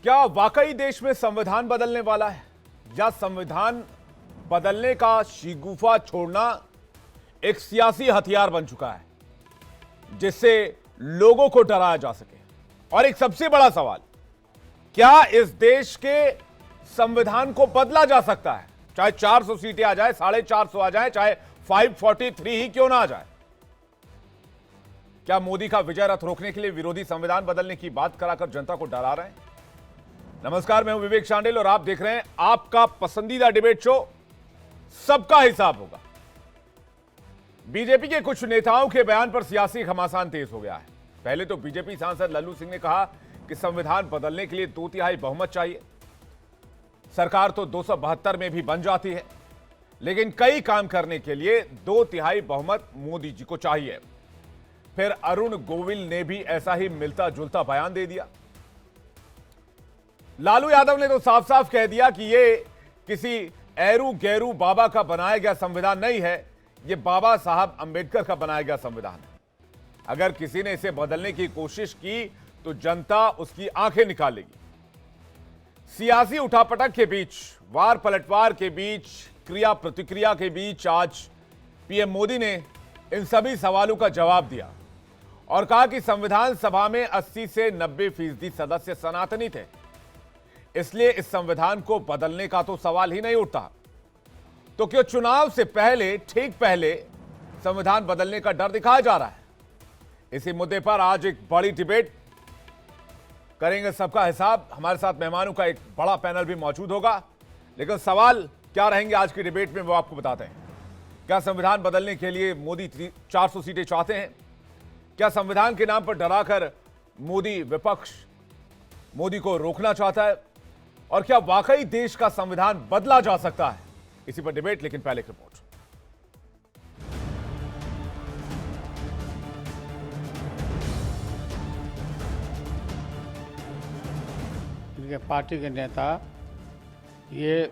क्या वाकई देश में संविधान बदलने वाला है या संविधान बदलने का शिगुफा छोड़ना एक सियासी हथियार बन चुका है जिससे लोगों को डराया जा सके? और एक सबसे बड़ा सवाल, क्या इस देश के संविधान को बदला जा सकता है? चाहे 400 सीटें आ जाए, 450 आ जाए, चाहे 543 ही क्यों ना आ जाए। क्या मोदी का विजय रथ रोकने के लिए विरोधी संविधान बदलने की बात कराकर जनता को डरा रहे हैं? नमस्कार, मैं हूं विवेक शांडिल और आप देख रहे हैं आपका पसंदीदा डिबेट शो सबका हिसाब होगा। बीजेपी के कुछ नेताओं के बयान पर सियासी घमासान तेज हो गया है। पहले तो बीजेपी सांसद लल्लू सिंह ने कहा कि संविधान बदलने के लिए 2/3 बहुमत चाहिए। सरकार तो 272 में भी बन जाती है, लेकिन कई काम करने के लिए 2/3 बहुमत मोदी जी को चाहिए। फिर अरुण गोविल ने भी ऐसा ही मिलता जुलता बयान दे दिया। लालू यादव ने तो साफ साफ कह दिया कि ये किसी एरू गैरू बाबा का बनाया गया संविधान नहीं है, ये बाबा साहब अंबेडकर का बनाया गया संविधान है। अगर किसी ने इसे बदलने की कोशिश की तो जनता उसकी आंखें निकालेगी। सियासी उठापटक के बीच, वार पलटवार के बीच, क्रिया प्रतिक्रिया के बीच आज पीएम मोदी ने इन सभी सवालों का जवाब दिया और कहा कि संविधान सभा में 80 से 90% सदस्य सनातनी थे, इसलिए इस संविधान को बदलने का तो सवाल ही नहीं उठता। तो क्यों चुनाव से पहले, ठीक पहले संविधान बदलने का डर दिखाया जा रहा है? इसी मुद्दे पर आज एक बड़ी डिबेट करेंगे, सबका हिसाब। हमारे साथ मेहमानों का एक बड़ा पैनल भी मौजूद होगा, लेकिन सवाल क्या रहेंगे आज की डिबेट में वो आपको बताते हैं। क्या संविधान बदलने के लिए मोदी 400 सीटें चाहते हैं? क्या संविधान के नाम पर डराकर मोदी विपक्ष मोदी को रोकना चाहता है? और क्या वाकई देश का संविधान बदला जा सकता है? इसी पर डिबेट, लेकिन पहले एक रिपोर्ट। इनके पार्टी के नेता ये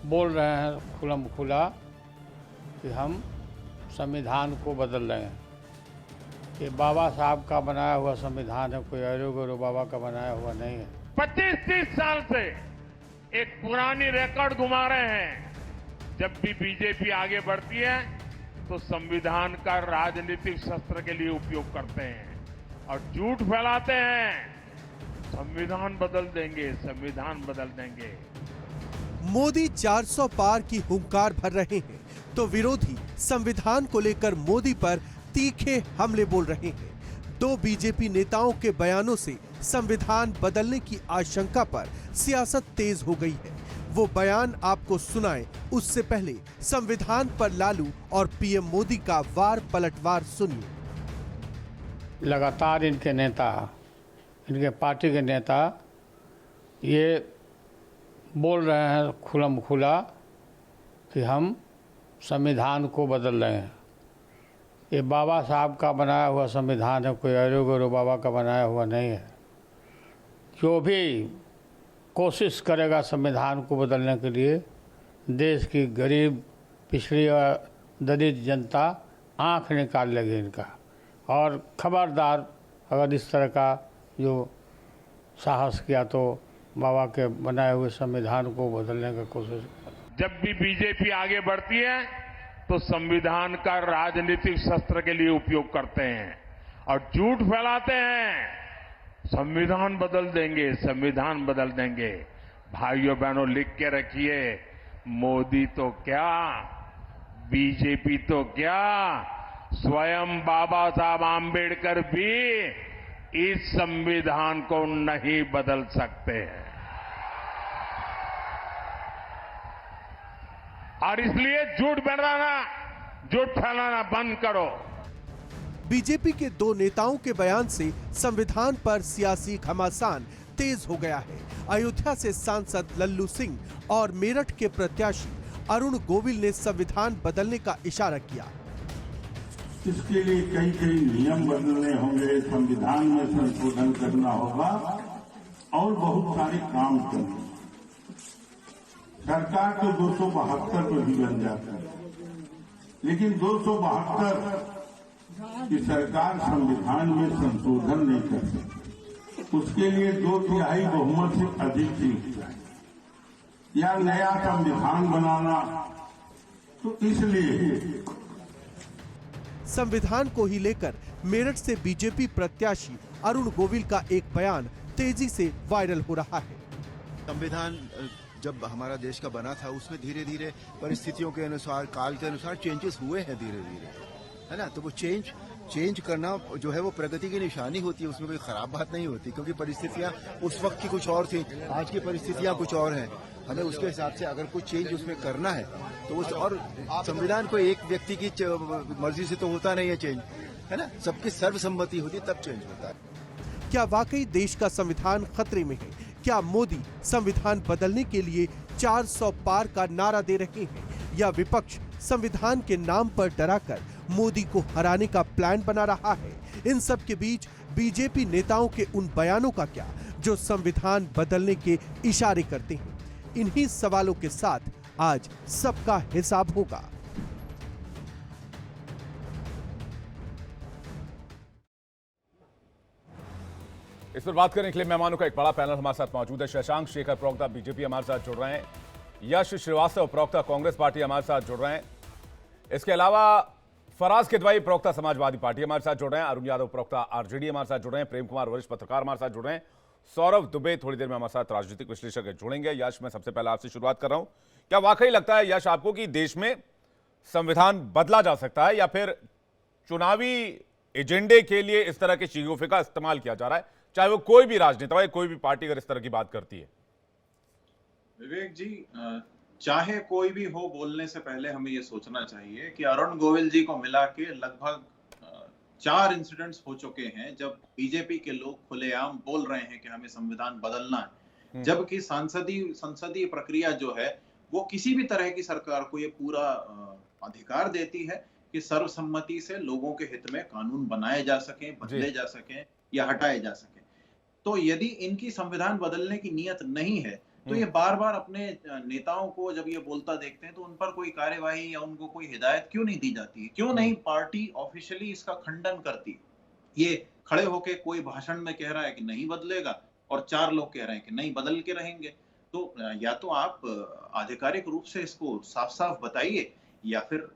बोल रहे हैं खुलम खुला कि हम संविधान को बदल रहे हैं। ये बाबा साहब का बनाया हुआ संविधान है, कोई एरो गैरो बाबा का बनाया हुआ नहीं है। 25-30 साल से एक पुरानी रिकॉर्ड घुमा रहे हैं। जब भी बीजेपी आगे बढ़ती है तो संविधान का राजनीतिक शस्त्र के लिए उपयोग करते हैं और झूठ फैलाते हैं। संविधान बदल देंगे, संविधान बदल देंगे। मोदी 400 पार की हुंकार भर रहे हैं तो विरोधी संविधान को लेकर मोदी पर तीखे हमले बोल रहे हैं। दो बीजेपी नेताओं के बयानों से संविधान बदलने की आशंका पर सियासत तेज हो गई है। वो बयान आपको सुनाए उससे पहले संविधान पर लालू और पीएम मोदी का वार पलटवार सुनिए। लगातार इनके नेता, इनके पार्टी के नेता ये बोल रहे हैं खुलम खुला कि हम संविधान को बदल रहे हैं। ये बाबा साहब का बनाया हुआ संविधान है, कोई एरो गैरो बाबा का बनाया हुआ नहीं है। जो भी कोशिश करेगा संविधान को बदलने के लिए, देश की गरीब, पिछड़ी और दलित जनता आंख निकाल लेगी इनका। और खबरदार अगर इस तरह का जो साहस किया तो बाबा के बनाए हुए संविधान को बदलने का कोशिश। जब भी बीजेपी आगे बढ़ती है तो संविधान का राजनीतिक शस्त्र के लिए उपयोग करते हैं और झूठ फैलाते हैं। संविधान बदल देंगे, संविधान बदल देंगे। भाइयों बहनों, लिख के रखिए, मोदी तो क्या, बीजेपी तो क्या, स्वयं बाबा साहब आंबेडकर भी इस संविधान को नहीं बदल सकते हैं। और इसलिए झूठ फैलाना बंद करो। बीजेपी के दो नेताओं के बयान से संविधान पर सियासी घमासान तेज हो गया है। अयोध्या से सांसद लल्लू सिंह और मेरठ के प्रत्याशी अरुण गोविल ने संविधान बदलने का इशारा किया। इसके लिए कई नियम बदलने होंगे, संविधान में संशोधन करना होगा और बहुत सारे काम करने। सरकार तो 272 में भी बन जाता है, लेकिन 272 की सरकार संविधान में संशोधन नहीं कर सकती। उसके लिए 2/3 बहुमत से अधिक सीट चाहिए या नया संविधान बनाना, तो इसलिए संविधान को ही लेकर मेरठ से बीजेपी प्रत्याशी अरुण गोविल का एक बयान तेजी से वायरल हो रहा है। संविधान जब हमारा देश का बना था उसमें धीरे धीरे परिस्थितियों के अनुसार, काल के अनुसार चेंजेस हुए हैं धीरे धीरे, है ना। तो वो चेंज करना जो है वो प्रगति की निशानी होती है, उसमें कोई खराब बात नहीं होती, क्योंकि परिस्थितियां उस वक्त की कुछ और थी, आज की परिस्थितियां कुछ और हैं। हमें उसके हिसाब से अगर कुछ चेंज उसमें करना है तो उस, और संविधान को एक व्यक्ति की मर्जी से तो होता नहीं है चेंज, है ना, सबकी सर्वसम्मति होती तब चेंज होता है। क्या वाकई देश का संविधान खतरे में है? क्या मोदी संविधान बदलने के लिए 400 पार का नारा दे रहे हैं, या विपक्ष संविधान के नाम पर डराकर मोदी को हराने का प्लान बना रहा है? इन सब के बीच बीजेपी नेताओं के उन बयानों का क्या जो संविधान बदलने के इशारे करते हैं? इन्हीं सवालों के साथ आज सबका हिसाब होगा। इस पर बात करने के लिए मेहमानों का एक बड़ा पैनल हमारे साथ मौजूद है। शशांक शेखर, प्रवक्ता बीजेपी, हमारे साथ जुड़ रहे हैं। यश श्रीवास्तव, प्रवक्ता कांग्रेस पार्टी, हमारे साथ जुड़ रहे हैं। इसके अलावा फराज किदवई, प्रवक्ता समाजवादी पार्टी, हमारे साथ जुड़ रहे हैं। अरुण यादव, प्रवक्ता आरजेडी, हमारे साथ जुड़ रहे हैं। प्रेम कुमार, वरिष्ठ पत्रकार, हमारे साथ जुड़ रहे हैं। सौरभ दुबे थोड़ी देर में हमारे साथ राजनीतिक विश्लेषक जुड़ेंगे। यश, मैं सबसे पहले आपसे शुरुआत कर रहा हूं। क्या वाकई लगता है यश आपको कि देश में संविधान बदला जा सकता है, या फिर चुनावी एजेंडे के लिए इस तरह के शिगुफे का इस्तेमाल किया जा रहा है, चाहे वो कोई भी राजनेता हो, कोई भी पार्टी अगर इस तरह की बात करती है? विवेक जी, चाहे कोई भी हो, बोलने से पहले हमें यह सोचना चाहिए कि अरुण गोविल जी को मिला के लगभग 4 इंसिडेंट्स हो चुके हैं जब बीजेपी के लोग खुलेआम बोल रहे हैं कि हमें संविधान बदलना है, जबकि संसदीय प्रक्रिया जो है वो किसी भी तरह की सरकार को ये पूरा अधिकार देती है कि सर्वसम्मति से लोगों के हित में कानून बनाए जा सकें, बदले जा सकें या हटाए जा सकें। तो यदि इनकी संविधान बदलने की नीयत नहीं है तो ये बार बार अपने नेताओं को जब ये बोलता देखते हैं तो उन पर कोई कार्यवाही या उनको कोई हिदायत क्यों नहीं दी जाती है? क्यों नहीं पार्टी ऑफिशियली इसका खंडन करती? ये खड़े होके कोई भाषण में कह रहा है कि नहीं बदलेगा और 4 लोग कह रहे हैं कि नहीं, बदल के रहेंगे। तो या तो आप आधिकारिक रूप से इसको साफ साफ बताइए या फिर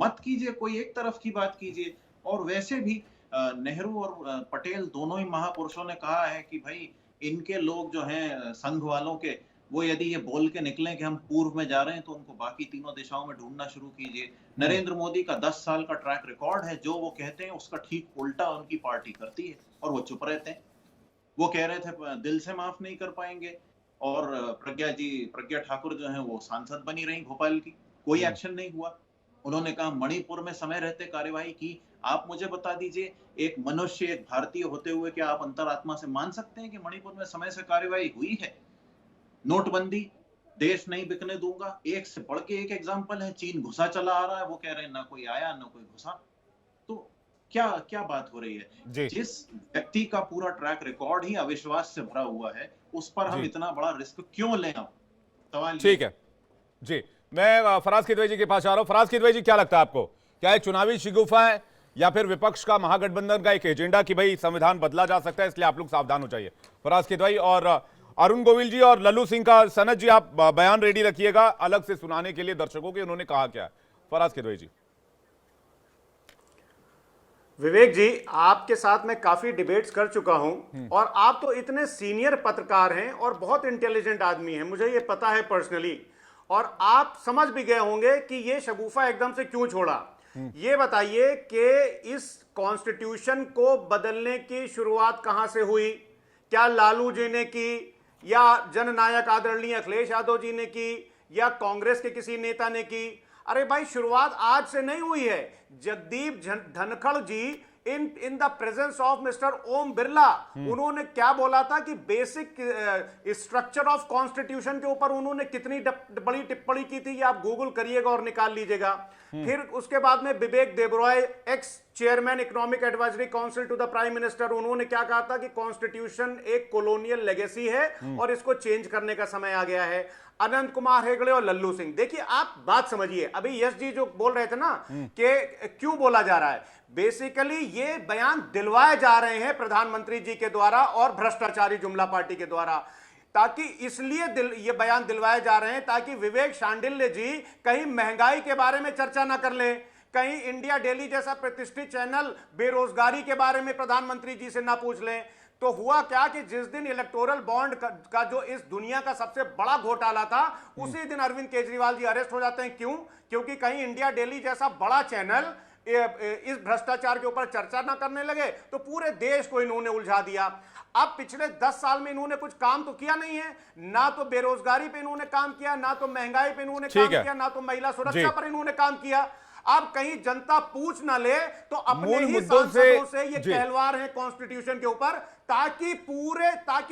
मत कीजिए, कोई एक तरफ की बात कीजिए। और वैसे भी नेहरू और पटेल दोनों ही महापुरुषों ने कहा है कि भाई इनके लोग जो हैं संघ वालों के, वो यदि ये बोल के निकलें कि हम पूर्व में जा रहे हैं तो उनको बाकी तीनों दिशाओं में ढूंढना शुरू कीजिए। नरेंद्र मोदी का 10 साल का ट्रैक रिकॉर्ड है, जो वो कहते हैं उसका ठीक उल्टा उनकी पार्टी करती है और वो चुप रहते हैं। वो कह रहे थे दिल से माफ नहीं कर पाएंगे, और प्रज्ञा ठाकुर जो है वो सांसद बनी रही भोपाल की, कोई एक्शन नहीं हुआ। उन्होंने कहा मणिपुर में समय रहते कार्यवाही की। आप मुझे बता दीजिए, एक मनुष्य, एक भारतीय होते हुए क्या आप अंतरात्मा से मान सकते हैं कि मणिपुर में समय से कार्यवाही हुई है? नोटबंदी, देश नहीं बिकने दूंगा, एक से बढ़ के एक एग्जाम्पल है। चीन घुसा चला आ रहा है, वो कह रहे हैं ना कोई आया ना कोई घुसा। तो क्या बात हो रही है? जिस व्यक्ति का पूरा ट्रैक रिकॉर्ड ही अविश्वास से भरा हुआ है, उस पर हम इतना बड़ा रिस्क क्यों लें? अब सवाल ठीक है जी। मैं फराज किदवई जी के पास आ रहा हूं। फराज किदवई जी, क्या लगता है आपको, क्या एक चुनावी शिगुफा है या फिर विपक्ष का महागठबंधन का एक एजेंडा कि भाई संविधान बदला जा सकता है, इसलिए आप लोग सावधान हो जाइए? फराज किदवई और अरुण गोविल जी और लल्लू सिंह का, सनत जी आप बयान रेडी रखिएगा अलग से सुनाने के लिए दर्शकों के, उन्होंने कहा क्या? फराज किदवई जी। विवेक जी, आपके साथ मैं काफी डिबेट्स कर चुका हूं और आप तो इतने सीनियर पत्रकार हैं और बहुत इंटेलिजेंट आदमी हैं, मुझे ये पता है पर्सनली, और आप समझ भी गए होंगे कि ये शगुफा एकदम से क्यों छोड़ा। ये बताइए कि इस कॉन्स्टिट्यूशन को बदलने की शुरुआत कहां से हुई? क्या लालू जी ने की, या जननायक आदरणीय अखिलेश यादव जी ने की, या कांग्रेस के किसी नेता ने की? अरे भाई, शुरुआत आज से नहीं हुई है। Jagdeep Dhankhar ji in the presence of mister Om Birla, उन्होंने क्या बोला था कि बेसिक स्ट्रक्चर ऑफ कॉन्स्टिट्यूशन के ऊपर उन्होंने कितनी बड़ी टिप्पणी की थी, ये आप गूगल करिएगा और निकाल लीजिएगा। फिर उसके बाद में Vivek Debroy, ex chairman economic advisory council to the prime minister, उन्होंने क्या कहा था कि कॉन्स्टिट्यूशन एक कॉलोनियल लेगेसी है और इसको चेंज करने का समय आ गया है। अनंत कुमार हेगड़े और लल्लू सिंह, देखिए आप बात समझिए, अभी यश जी जो बोल रहे थे ना कि क्यों बोला जा रहा है, बेसिकली ये बयान दिलवाए जा रहे हैं प्रधानमंत्री जी के द्वारा और भ्रष्टाचारी जुमला पार्टी के द्वारा, ताकि इसलिए ये बयान दिलवाए जा रहे हैं ताकि विवेक शांडिल्य जी कहीं महंगाई के बारे में चर्चा ना कर लें, कहीं इंडिया डेली जैसा प्रतिष्ठित चैनल बेरोजगारी के बारे में प्रधानमंत्री जी से ना पूछ लें। तो हुआ क्या कि जिस दिन इलेक्टोरल बॉन्ड का जो इस दुनिया का सबसे बड़ा घोटाला था, उसी दिन अरविंद केजरीवाल जी अरेस्ट हो जाते हैं। क्यों? क्योंकि कहीं इंडिया डेली जैसा बड़ा चैनल इस भ्रष्टाचार के ऊपर चर्चा ना करने लगे, तो पूरे देश को इन्होंने उलझा दिया। अब पिछले 10 साल में इन्होंने कुछ काम तो किया नहीं है, ना तो बेरोजगारी पे इन्होंने काम किया, ना तो महंगाई पे इन्होंने काम किया, ना तो महिला सुरक्षा पर इन्होंने काम किया। अब कहीं जनता पूछ ना ले तो अपने ही सांसदों से ये कहलवार हैं कॉन्स्टिट्यूशन के ऊपर, ताकि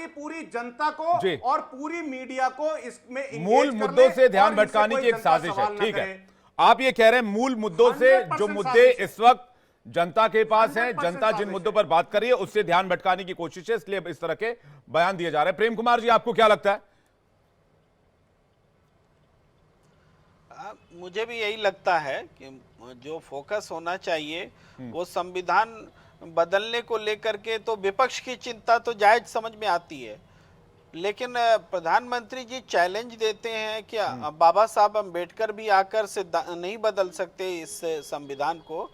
पूरी जनता को और पूरी मीडिया को इसमें मूल मुद्दों से ध्यान भटकाने की एक साजिश है। ठीक है, आप ये कह रहे हैं मूल मुद्दों से, जो मुद्दे इस वक्त जनता के पास हैं, जनता जिन मुद्दों पर बात कर रही है उससे ध्यान भटकाने की कोशिश है, इसलिए इस तरह के बयान दिए जा रहे हैं। प्रेम कुमार जी, आपको क्या लगता है? मुझे भी यही लगता है कि जो फोकस होना चाहिए वो संविधान बदलने को लेकर के, तो विपक्ष की चिंता तो जायज समझ में आती है, लेकिन प्रधानमंत्री जी चैलेंज देते हैं कि बाबा साहब अम्बेडकर भी आकर से नहीं बदल सकते इस संविधान को,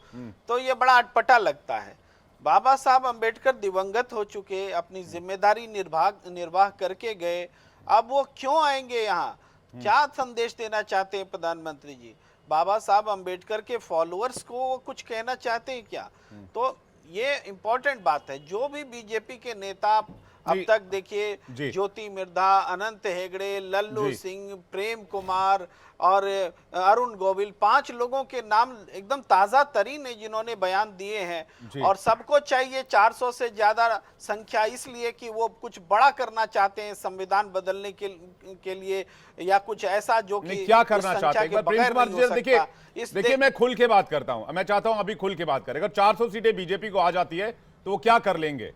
तो ये बड़ा अटपटा लगता है। बाबा साहब अम्बेडकर दिवंगत हो चुके, अपनी जिम्मेदारी निर्वाह करके गए, अब वो क्यों आएंगे यहाँ? क्या संदेश देना चाहते हैं प्रधानमंत्री जी? बाबा साहब अम्बेडकर के फॉलोअर्स को वो कुछ कहना चाहते हैं क्या? तो ये इंपॉर्टेंट बात है। जो भी बीजेपी के नेता अब तक देखिए, ज्योति मिर्धा, अनंत हेगड़े, लल्लू सिंह, प्रेम कुमार और अरुण गोविल, 5 लोगों के नाम एकदम ताजा तरीन है जिन्होंने बयान दिए हैं, और सबको चाहिए 400 से ज्यादा संख्या, इसलिए कि वो कुछ बड़ा करना चाहते हैं संविधान बदलने के लिए, या कुछ ऐसा जो कि क्या करना चाहते हैं। प्रेम कुमार जी, देखिए मैं खुल के बात करता हूं, मैं चाहता हूं अभी खुल के बात करें। अगर 400 सीटें बीजेपी को आ जाती है तो वो क्या कर लेंगे?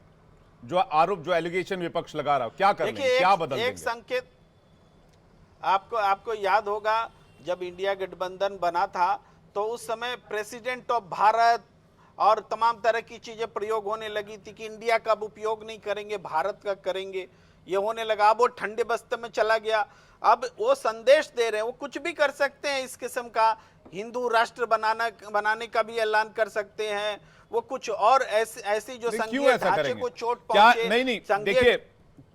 जो आरोप, जो एलिगेशन विपक्ष लगा रहा है, क्या कर लेंगे, क्या बदल देंगे? एक संकेत आपको याद होगा, जब इंडिया गठबंधन बना था तो उस समय प्रेसिडेंट ऑफ भारत और तमाम तरह की चीजें प्रयोग होने लगी थी कि इंडिया का उपयोग नहीं करेंगे, भारत का करेंगे, ये होने लगा। अब वो ठंडे बस्ते में चला गया। अब वो संदेश दे रहे हैं वो कुछ भी कर सकते हैं, इस किस्म का हिंदू राष्ट्र बनाने का भी ऐलान कर सकते हैं, वो कुछ और ऐसी जो संघीय ढांचे को चोट पहुंचे। नहीं, देखिए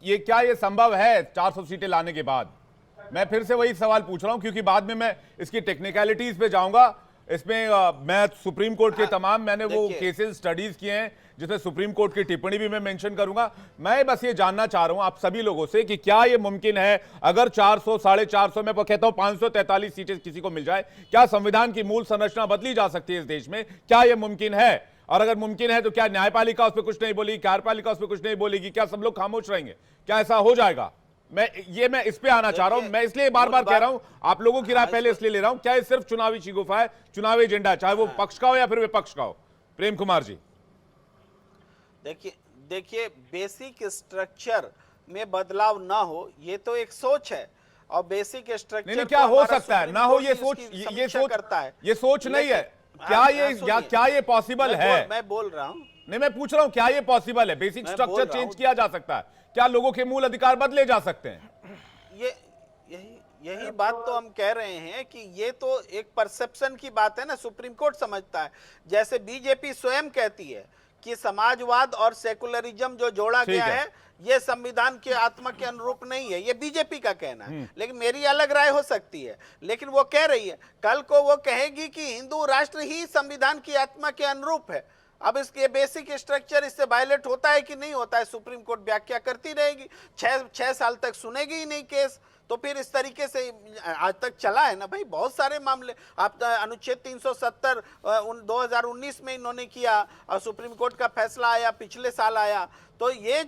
ये संभव है 400 सीटें लाने के बाद? मैं फिर से वही सवाल पूछ रहा हूं, क्योंकि बाद में मैं इसकी टेक्निकलिटीज पे जाऊंगा। इसमें मैं सुप्रीम कोर्ट के मैंने वो केसेस स्टडीज किए हैं जिसमें सुप्रीम कोर्ट की टिप्पणी भी मैं मेंशन करूंगा। मैं बस ये जानना चाह रहा हूं आप सभी लोगों से कि क्या ये मुमकिन है, अगर 400, 450, मैं कहता हूं 543 सीटें किसी को मिल जाए, क्या संविधान की मूल संरचना बदली जा सकती है इस देश में? क्या ये मुमकिन है? और अगर मुमकिन है तो क्या न्यायपालिका उस पर कुछ नहीं बोलेगी, कार्यपालिका उस पर कुछ नहीं बोलेगी? क्या सब लोग खामोश रहेंगे? क्या ऐसा हो जाएगा? मैं इस पे आना चाह रहा हूं। मैं इसलिए बार बार कह रहा हूं, आप लोगों की राय पहले इसलिए ले रहा हूं, क्या ये सिर्फ चुनावी शिगुफा है, चुनावी एजेंडा है, चाहे वो पक्ष का हो या फिर विपक्ष का हो? प्रेम कुमार जी, देखिए बेसिक स्ट्रक्चर में बदलाव ना हो, ये तो एक सोच है, और बेसिक स्ट्रक्चर नहीं, क्या हो सकता है ना हो? ये सोच करता है, ये सोच नहीं है। क्या ये पॉसिबल है? मैं बोल रहा हूं, नहीं, मैं पूछ रहा हूं क्या ये पॉसिबल है? बेसिक स्ट्रक्चर चेंज किया जा सकता है क्या? लोगों के मूल अधिकार बदले जा सकते हैं? यही बात तो हम कह रहे हैं कि ये तो एक परसेप्शन की बात है ना, सुप्रीम कोर्ट समझता है। जैसे बीजेपी स्वयं कहती है कि समाजवाद और सेकुलरिज्म जो जोड़ा गया है ये संविधान के आत्मा के अनुरूप नहीं है, ये बीजेपी का कहना है। लेकिन मेरी अलग राय हो सकती है, लेकिन वो कह रही है, कल को वो कहेगी कि हिंदू राष्ट्र ही संविधान की आत्मा के अनुरूप है। अब इसके बेसिक स्ट्रक्चर इससे वायलेट होता है कि नहीं होता है, सुप्रीम कोर्ट व्याख्या करती रहेगी, 6 साल तक सुनेगी ही नहीं केस। तो फिर इस तरीके से आज तक चला है ना भाई, बहुत सारे मामले। आप अनुच्छेद 370 2019 में इन्होंने किया और सुप्रीम कोर्ट का फैसला आया, पिछले साल आया। तो ये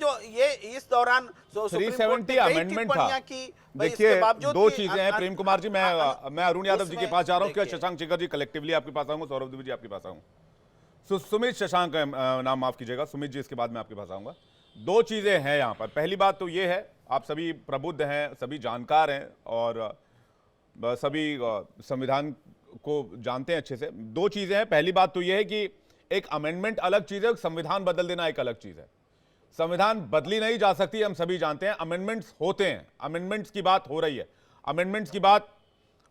इस दौरान 370 अमेंडमेंट था। देखिए, दो चीजें हैं प्रेम कुमार जी, मैं अरुण यादव जी के पास जा रहा हूँ, क्या शशांक शेखर जी कलेक्टिवली आपके पास आऊंगा, सौरभ दुबे जी आपके पास आऊंगा, सुमित शशांक नाम माफ कीजिएगा, सुमित जी इसके बाद मैं आपके पास आऊंगा। दो चीजें हैं यहाँ पर। पहली बात तो ये है, आप सभी प्रबुद्ध हैं, सभी जानकार हैं और सभी संविधान को जानते हैं अच्छे से। दो चीजें हैं, पहली बात तो ये है कि एक अमेंडमेंट अलग चीज है, संविधान बदल देना एक अलग चीज है। संविधान बदली नहीं जा सकती, हम सभी जानते हैं। अमेंडमेंट्स होते हैं, अमेंडमेंट्स की बात हो रही है। अमेंडमेंट्स की बात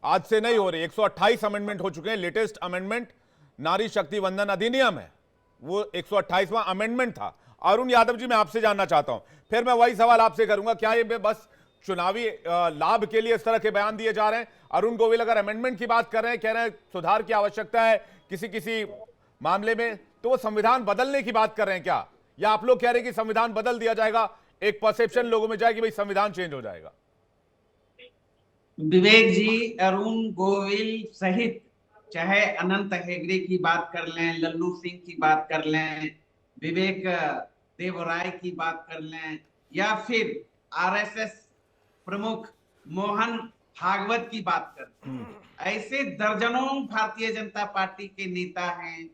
आज से नहीं हो रही, 128 अमेंडमेंट हो चुके हैं। लेटेस्ट अमेंडमेंट नारी शक्ति वंदन अधिनियम है, वो 128वां अमेंडमेंट था। अरुण यादव जी, मैं आपसे जानना चाहता हूं, फिर मैं वही सवाल आपसे करूंगा, क्या ये बस चुनावी लाभ के लिए इस तरह के बयान दिए जा रहे हैं? अरुण गोविल अगर अमेंडमेंट की बात कर रहे हैं, कह रहे हैं सुधार की आवश्यकता है किसी किसी मामले में, तो वो संविधान बदलने की बात कर रहे हैं क्या? या आप लोग कह रहे हैं कि संविधान बदल दिया जाएगा, एक परसेप्शन लोगों में जाए कि भाई संविधान चेंज हो जाएगा? विवेक जी, अरुण गोविल सहित चाहे अनंत हेगड़े की बात कर लें, लल्लू सिंह की बात कर लें, विवेक देवराय की बात कर लें, या फिर आरएसएस प्रमुख मोहन भागवत की बात कर लें, ऐसे दर्जनों भारतीय जनता पार्टी के नेता हैं,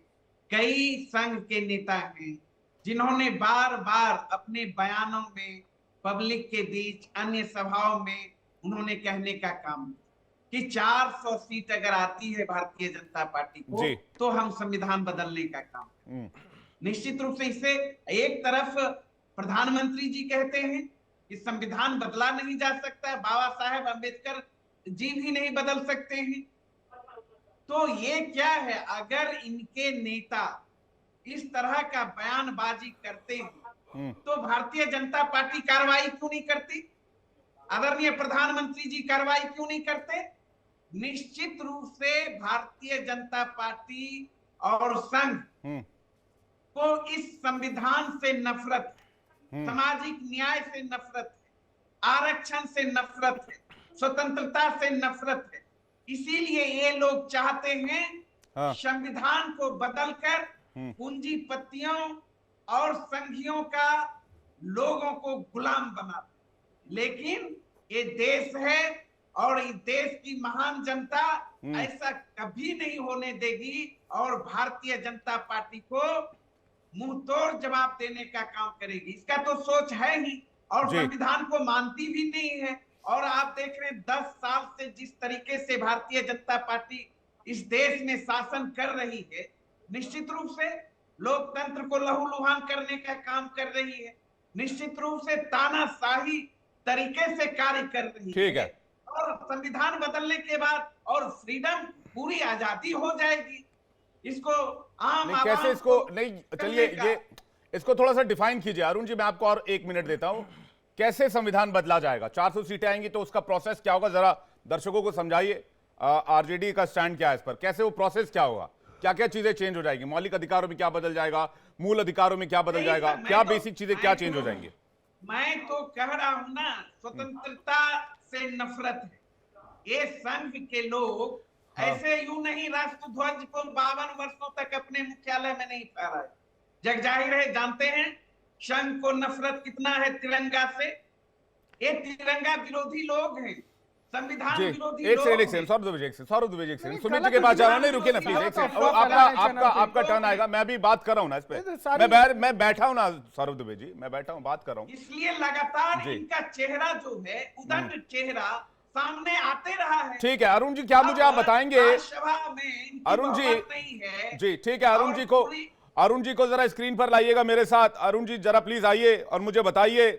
कई संघ के नेता हैं, जिन्होंने बार बार अपने बयानों में, पब्लिक के बीच, अन्य सभाओं में उन्होंने कहने का काम कि 400 सीट अगर आती है भारतीय जनता पार्टी को तो हम संविधान बदलने का काम। निश्चित रूप से इससे एक तरफ प्रधानमंत्री जी कहते हैं कि संविधान बदला नहीं जा सकता, बाबा साहेब अम्बेडकर जी भी नहीं बदल सकते हैं। तो ये क्या है, अगर इनके नेता इस तरह का बयानबाजी करते हैं तो भारतीय जनता पार्टी कार्रवाई क्यों नहीं करती? आदरणीय प्रधानमंत्री जी कार्रवाई क्यों नहीं करते? निश्चित रूप से भारतीय जनता पार्टी और संघ को इस संविधान से नफरत है, सामाजिक न्याय से नफरत है, आरक्षण से नफरत है, स्वतंत्रता से नफरत है। इसीलिए ये लोग चाहते हैं संविधान को बदलकर पूंजीपतियों और संघियों का लोगों को गुलाम बना। लेकिन ये देश है और इस देश की महान जनता ऐसा कभी नहीं होने देगी और भारतीय जनता पार्टी को मुंहतोड़ जवाब देने का काम करेगी। इसका तो सोच है ही और संविधान को मानती भी नहीं है। और आप देख रहे हैं 10 साल से जिस तरीके से भारतीय जनता पार्टी इस देश में शासन कर रही है, निश्चित रूप से लोकतंत्र को लहूलुहान करने का काम कर रही है, निश्चित रूप से तानाशाही तरीके से कार्य कर रही है। और संविधान बदलने के बाद और फ्रीडम, पूरी आजादी हो जाएगी। इसको आम नहीं, कैसे इसको नहीं, चलिए ये इसको थोड़ा सा डिफाइन कीजिए अरुण जी। मैं आपको और 1 मिनट देता हूं। कैसे संविधान बदला जाएगा? 400 सीटें आएंगी तो उसका प्रोसेस क्या होगा, जरा दर्शकों को समझाइए। आरजेडी का स्टैंड क्या है इस पर, कैसे वो प्रोसेस क्या होगा, क्या क्या चीजें चेंज हो जाएगी, मौलिक अधिकारों में क्या बदल जाएगा, मूल अधिकारों में क्या बदल जाएगा, क्या बेसिक चीजें क्या चेंज हो जाएंगी? मैं तो कह रहा हूं ना, स्वतंत्रता से नफरत है। ये संघ के लोग ऐसे यूं नहीं राष्ट्र ध्वज को 52 वर्षों तक अपने मुख्यालय में नहीं फहराए। जग जाहिर है, जानते हैं संघ को नफरत कितना है तिरंगा से। ये तिरंगा विरोधी लोग हैं, संविधान विरोधी लोग हैं। सौरभ दुबे जी, सुमित जी के पास जा रहा हूं। नहीं रुकिए ना प्लीज, एक सेकंड, आपका टर्न आएगा। मैं भी बात कर रहा हूं ना इस पे, मैं बैठा हूं ना सौरभ दुबे जी, मैं बैठा हूं, बात कर रहा हूं। इसलिए लगातार इनका चेहरा जो है, उदंड चेहरा सामने आते रहा है। ठीक है अरुण जी, क्या मुझे आप बताएंगे सभा में अरुण जी ठीक है, अरुण जी को जरा स्क्रीन पर लाइएगा मेरे साथ। अरुण जी जरा प्लीज आइए और मुझे बताइए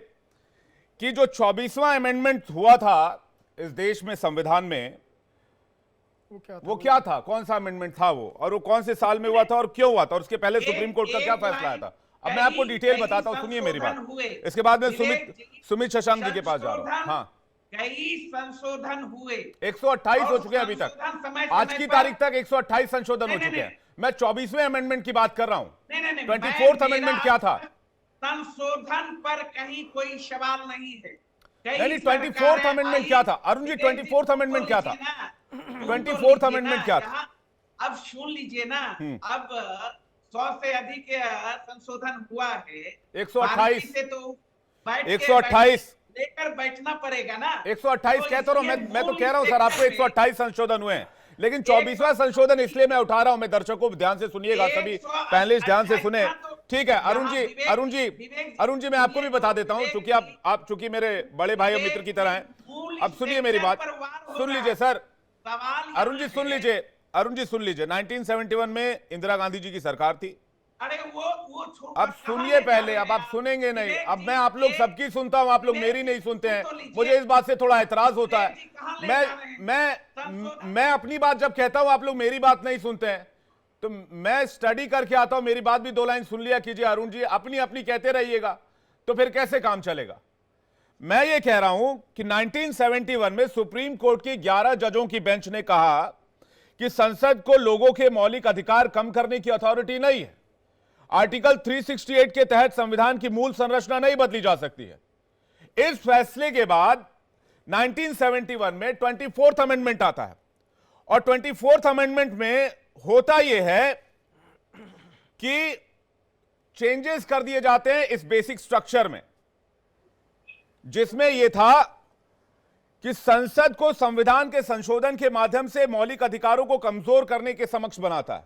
कि जो 24वां अमेंडमेंट हुआ था इस देश में संविधान में, वो क्या था, कौन सा अमेंडमेंट था वो, और वो कौन से साल में हुआ था और क्यों हुआ था, और उसके पहले सुप्रीम कोर्ट का क्या फैसला आया था? अब मैं आपको डिटेल बताता हूं, सुनिए मेरी बात। इसके बाद में सुमित शशांक जी के पास जा रहा हूं। हाँ, कई संशोधन हुए, 128 हो चुके हैं अभी तक, आज की तारीख तक 128 संशोधन हो चुके हैं। मैं 24वें अमेंडमेंट की बात कर रहा हूं। नहीं नहीं नहीं, 24th अमेंडमेंट क्या था? संशोधन पर कहीं कोई सवाल नहीं है। नहीं, 24th अमेंडमेंट क्या था अरुण जी? 24th अमेंडमेंट क्या था? 24th अमेंडमेंट क्या था? अब सुन लीजिए ना, अब 100 से अधिक संशोधन हुआ है, 128 से तो 128 लेकर बैठना पड़ेगा ना। 128 कहता रहा हूं मैं तो कह रहा हूं सर, आपको 128 संशोधन हुए हैं, लेकिन 24वां संशोधन इसलिए मैं उठा रहा हूं। मैं दर्शकों ध्यान से सुनिएगा, सभी पैनलिस्ट ध्यान से सुने, ठीक है? अरुण जी मैं आपको भी बता देता हूं, चूंकि आप चूंकि मेरे बड़े भाई और मित्र की तरह हैं। अब सुनिए मेरी बात, सुन लीजिए सर। अरुण जी सुन लीजिए, 1971 में इंदिरा गांधी जी की सरकार थी। अरे वो अब सुनिए पहले, अब आप सुनेंगे नहीं। अब मैं आप लोग सबकी सुनता हूं, आप लोग मेरी नहीं सुनते हैं। मुझे इस बात से थोड़ा एतराज होता है। मैं अपनी बात जब कहता हूं आप लोग मेरी बात नहीं सुनते हैं, तो मैं स्टडी करके आता हूं। मेरी बात भी 2 लाइन सुन लिया कीजिए अरुण जी, अपनी अपनी कहते रहिएगा तो फिर कैसे काम चलेगा। मैं ये कह रहा हूं कि 1971 में सुप्रीम कोर्ट की 11 जजों की बेंच ने कहा कि संसद को लोगों के मौलिक अधिकार कम करने की अथॉरिटी नहीं है। आर्टिकल 368 के तहत संविधान की मूल संरचना नहीं बदली जा सकती है। इस फैसले के बाद 1971 में 24th अमेंडमेंट आता है, और 24th अमेंडमेंट में होता यह है कि चेंजेस कर दिए जाते हैं इस बेसिक स्ट्रक्चर में, जिसमें यह था कि संसद को संविधान के संशोधन के माध्यम से मौलिक अधिकारों को कमजोर करने के समक्ष बनाता है,